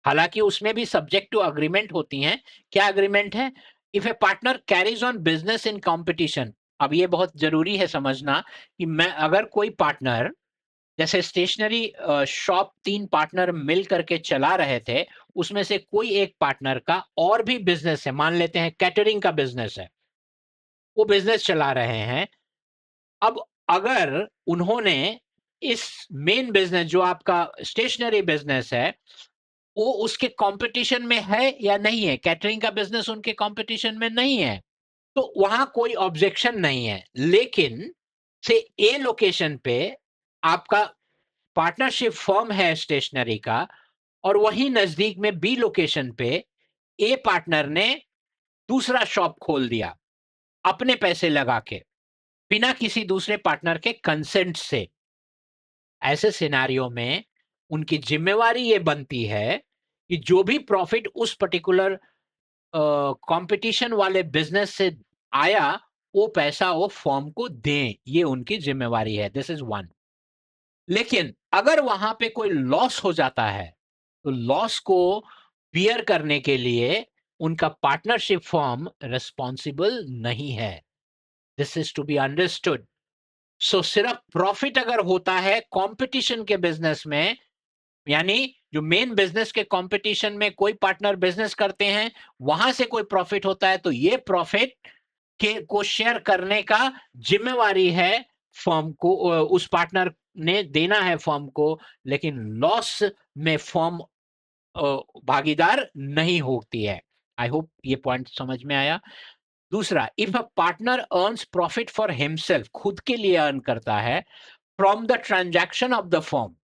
हालांकि उसमें भी सब्जेक्ट टू अग्रीमेंट होती हैं। क्या अग्रीमेंट है? If A partner carries on business in competition. अब ये बहुत जरूरी है समझना कि मैं अगर कोई पार्टनर, जैसे स्टेशनरी शॉप 3 पार्टनर मिल करके चला रहे थे, उसमें से कोई एक पार्टनर का और भी बिजनेस है, मान लेते हैं कैटरिंग का बिजनेस है, वो बिजनेस चला रहे हैं। अब अगर उन्होंने इस मेन बिजनेस जो आपका स्टेशनरी बिजनेस है वो उसके कंपटीशन में है या नहीं है, कैटरिंग का बिजनेस उनके कंपटीशन में नहीं है, तो वहां कोई ऑब्जेक्शन नहीं है। लेकिन से ए लोकेशन पे आपका पार्टनरशिप फर्म है स्टेशनरी का, और वहीं नजदीक में बी लोकेशन पे ए पार्टनर ने दूसरा शॉप खोल दिया अपने पैसे लगा के, बिना किसी दूसरे पार्टनर के कंसेंट से। ऐसे सिनेरियो में उनकी जिम्मेवारी ये बनती है कि जो भी प्रॉफिट उस पर्टिकुलर कंपटीशन वाले बिजनेस से आया वो पैसा वो फर्म को दें, ये उनकी जिम्मेवारी है। This is one. लेकिन अगर वहां पे कोई लॉस हो जाता है तो लॉस को बियर करने के लिए उनका पार्टनरशिप फॉर्म रिस्पॉन्सिबल नहीं है। This is to be understood. So सिर्फ प्रॉफिट अगर होता है कंपटीशन के बिजनेस में, यानी जो मेन बिजनेस के कंपटीशन में कोई पार्टनर बिजनेस करते हैं, वहां से कोई प्रॉफिट होता है, तो ये प्रॉफिट के को शेयर करने का जिम्मेवारी है फर्म को, उस पार्टनर ने देना है फर्म को। लेकिन लॉस में फर्म भागीदार नहीं होती है। आई होप ये पॉइंट समझ में आया। दूसरा, if a partner earns profit for himself, खुद के लिए अर्न करता है, from the transaction of the firm.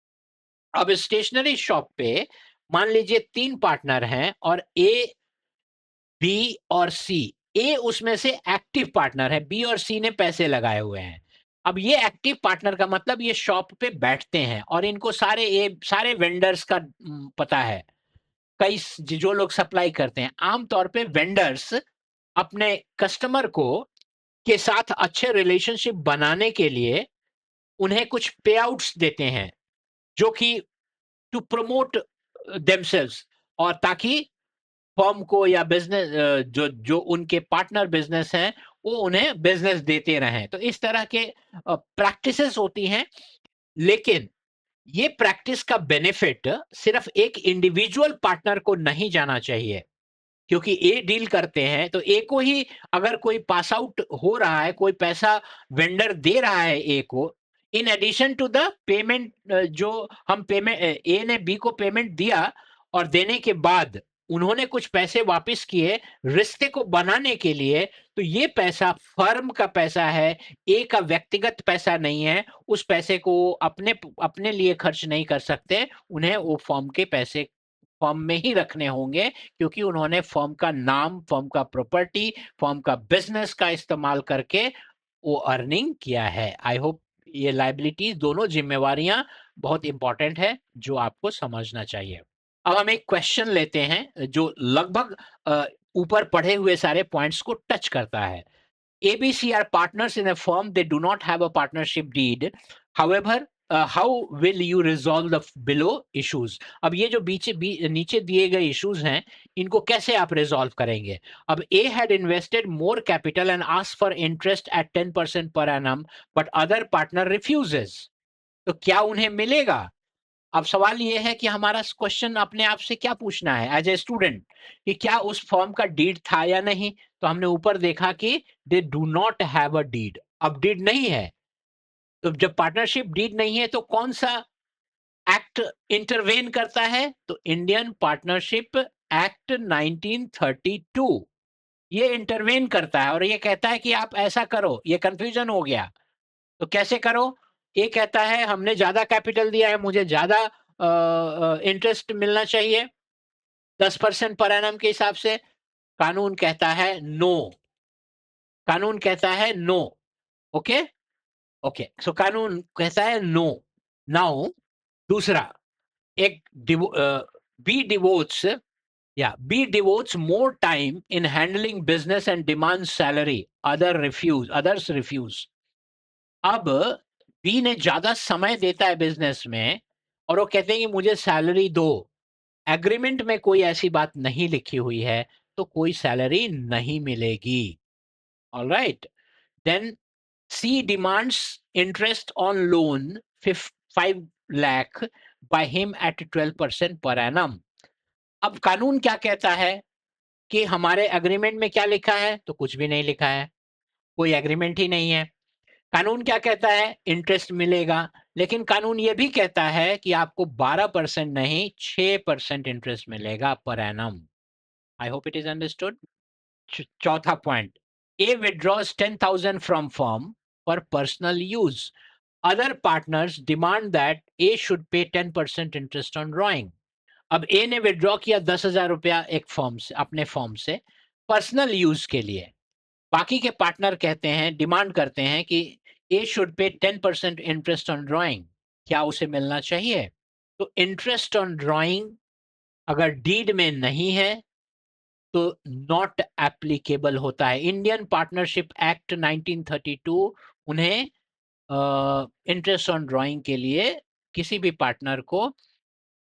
अब स्टेशनरी शॉप पे मान लीजिए 3 पार्टनर हैं और ए, बी और सी। ए उसमें से एक्टिव पार्टनर है, बी और सी ने पैसे लगाए हुए हैं। अब ये एक्टिव पार्टनर का मतलब ये शॉप पे बैठते हैं और इनको सारे वेंडर्स का पता है। कई जो लोग सप्लाई करते हैं, आमतौर पे वेंडर्स अपने कस्टमर को के साथ अच्छे रिलेशनशिप बनाने के लिए उन्हें कुछ पे आउट्स देते हैं, जो कि टू प्रमोट देमसेल्व्स, और ताकि फर्म को या बिजनेस, जो जो उनके पार्टनर बिजनेस हैं, वो उन्हें बिजनेस देते रहें। तो इस तरह के प्रैक्टिसेस होती हैं। लेकिन ये प्रैक्टिस का बेनिफिट सिर्फ एक इंडिविजुअल पार्टनर को नहीं जाना चाहिए, क्योंकि ए डील करते हैं तो ए को ही अगर कोई पास आउट हो रहा है, कोई पैसा वेंडर दे रहा है ए को, in addition to the payment, जो हम पेमेंट ए ने बी को पेमेंट दिया और देने के बाद उन्होंने कुछ पैसे वापस किए रिश्ते को बनाने के लिए, तो ये पैसा फर्म का पैसा है, ए का व्यक्तिगत पैसा नहीं है। उस पैसे को अपने अपने लिए खर्च नहीं कर सकते, उन्हें वो फर्म के पैसे फर्म में ही रखने होंगे, क्योंकि उन्होंने फर्म का नाम, फर्म का प्रॉपर्टी, फर्म का बिजनेस का इस्तेमाल करके वो अर्निंग किया है। आई होप ये लायबिलिटीज दोनों जिम्मेवारियां बहुत इंपॉर्टेंट है, जो आपको समझना चाहिए। अब हम एक क्वेश्चन लेते हैं जो लगभग ऊपर पढ़े हुए सारे पॉइंट्स को टच करता है। ABC are partners in a firm. They do not have a partnership deed. However, how will you resolve the below issues? अब ये जो नीचे दिए गए issues हैं, इनको कैसे आप resolve करेंगे? अब A had invested more capital and asked for interest at 10% per annum, but other partner refuses. तो क्या उन्हें मिलेगा? अब सवाल ये है कि हमारा क्वेश्चन अपने आप से क्या पूछना है एज ए स्टूडेंट, कि क्या उस फॉर्म का डीड था या नहीं। तो हमने ऊपर देखा कि they do not have a deed. अब डीड नहीं है, तो जब पार्टनरशिप डीड नहीं है तो कौन सा एक्ट इंटरवेन करता है? तो इंडियन पार्टनरशिप एक्ट 1932 ये इंटरवेन करता है और ये कहता है कि आप ऐसा करो। ये कंफ्यूजन हो गया, तो कैसे करो? ये कहता है हमने ज्यादा कैपिटल दिया है, मुझे ज्यादा इंटरेस्ट मिलना चाहिए 10% पर एनम के हिसाब से। कानून कहता है नो, कानून कहता है नो। ओके, ओके, सो कानून कहता है नो। नाउ दूसरा, एक बी डिवोट्स, या B devotes more time in handling business and demand salary, others refuse. अब बी ने ज्यादा समय देता है बिजनेस में और वो कहते हैं कि मुझे सैलरी दो। एग्रीमेंट में कोई ऐसी बात नहीं लिखी हुई है, तो कोई सैलरी नहीं मिलेगी। Alright, then C demands interest on loan 5 lakh by him at 12% per annum. अब कानून क्या कहता है कि हमारे एग्रीमेंट में क्या लिखा है? तो कुछ भी नहीं लिखा है, कोई एग्रीमेंट ही नहीं है। कानून क्या कहता है? इंटरेस्ट मिलेगा, लेकिन कानून ये भी कहता है कि आपको 12% नहीं 6% इंटरेस्ट मिलेगा per annum. I hope it is understood. चौथा point, A withdraws 10,000 from firm for personal use. Other partners demand that A should pay 10% interest on drawing. अब ए ने विड्रॉ किया 10,000 रुपया एक फर्म से, अपने फर्म से पर्सनल यूज के लिए। बाकी के पार्टनर कहते हैं, डिमांड करते हैं कि ए should pay 10% interest on drawing. क्या उसे मिलना चाहिए? तो इंटरेस्ट ऑन ड्रॉइंग अगर डीड में नहीं है तो नॉट एप्लीकेबल होता है। इंडियन पार्टनरशिप एक्ट 1932 उन्हें इंटरेस्ट ऑन ड्रॉइंग के लिए किसी भी पार्टनर को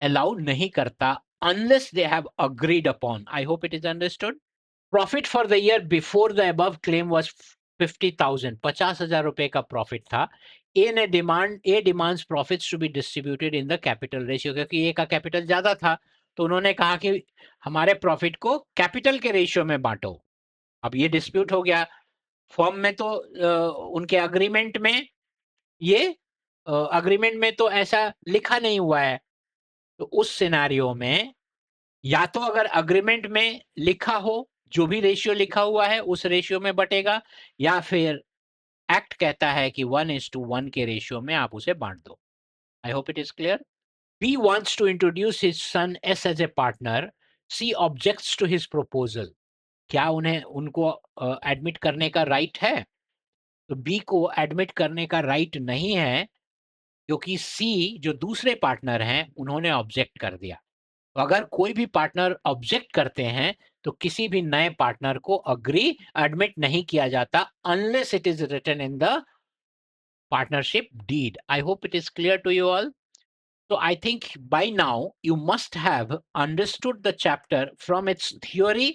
अलाउ नहीं करता unless they have agreed upon. I hope it is understood. Profit for the year before the above claim was 50,000. 50,000 रुपए का प्रॉफिट था. A demands profits to be distributed in the capital ratio, क्योंकि A का कैपिटल ज्यादा था तो उन्होंने कहा कि हमारे प्रॉफिट को कैपिटल के रेशियो में बांटो. अब ये डिस्प्यूट हो गया. फॉर्म में तो उनके अग्रीमेंट में ये अग्रीमेंट में तो ऐसा लिखा नहीं हुआ है. तो उस सिनेरियो में या तो अगर अग्रीमेंट में लिखा हो जो भी रेशियो लिखा हुआ है उस रेशियो में बटेगा, या फिर एक्ट कहता है कि 1:1 के रेशियो में आप उसे बांट दो. आई hope it is clear. B wants to introduce his son S as a partner. C objects to his proposal. क्या उन्हें उनको एडमिट करने का राइट है? तो बी को एडमिट करने का राइट नहीं है क्योंकि सी जो दूसरे पार्टनर हैं उन्होंने ऑब्जेक्ट कर दिया. तो अगर कोई भी पार्टनर ऑब्जेक्ट करते हैं तो किसी भी नए पार्टनर को अग्री एडमिट नहीं किया जाता unless it is written in the partnership deed. I hope it is clear to you all. So I think by now you must have understood the chapter from its theory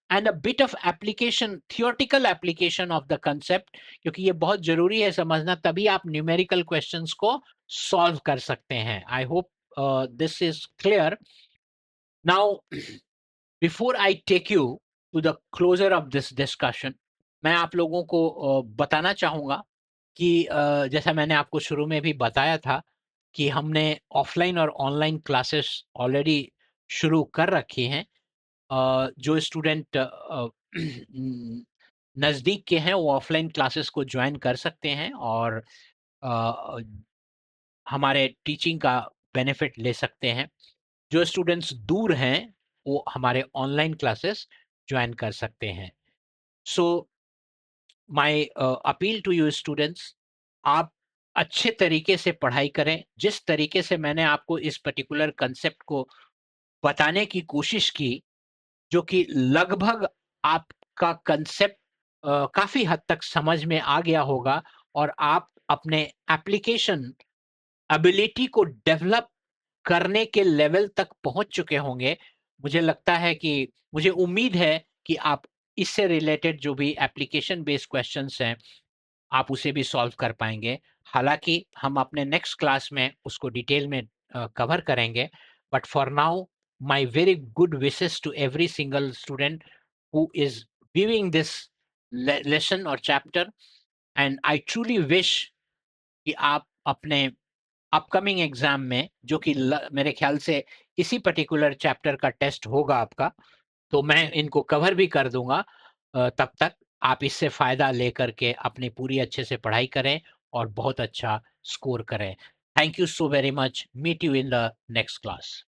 and a bit of application, theoretical application of the concept, क्योंकि ये बहुत जरूरी है समझना, तभी आप numerical questions को solve कर सकते हैं. I hope this is clear. Now, before I take you to the closer of this discussion, मैं आप लोगों को बताना चाहूँगा कि जैसा मैंने आपको शुरू में भी बताया था कि हमने ऑफलाइन और ऑनलाइन क्लासेस ऑलरेडी शुरू कर रखी हैं. जो स्टूडेंट नज़दीक के हैं वो ऑफलाइन क्लासेस को ज्वाइन कर सकते हैं और अ, हमारे टीचिंग का बेनिफिट ले सकते हैं. जो स्टूडेंट्स दूर हैं वो हमारे ऑनलाइन क्लासेस ज्वाइन कर सकते हैं. So my appeal to you students, आप अच्छे तरीके से पढ़ाई करें. जिस तरीके से मैंने आपको इस पर्टिकुलर कंसेप्ट को बताने की कोशिश की, जो कि लगभग आपका कंसेप्ट काफी हद तक समझ में आ गया होगा और आप अपने एप्लीकेशन एबिलिटी को डेवलप करने के लेवल तक पहुंच चुके होंगे. मुझे लगता है कि मुझे उम्मीद है कि आप इससे रिलेटेड जो भी एप्लीकेशन बेस्ड क्वेश्चंस हैं आप उसे भी सॉल्व कर पाएंगे. हालांकि हम अपने नेक्स्ट क्लास में उसको डिटेल में कवर करेंगे. But for now my very good wishes to every single student who is viewing this lesson or chapter, and I truly wish कि आप अपने अपकमिंग एग्जाम में, जो कि मेरे ख्याल से इसी पर्टिकुलर चैप्टर का टेस्ट होगा आपका, तो मैं इनको कवर भी कर दूंगा. तब तक आप इससे फायदा लेकर के अपनी पूरी अच्छे से पढ़ाई करें और बहुत अच्छा स्कोर करें. Thank you so very much. Meet you in the next class.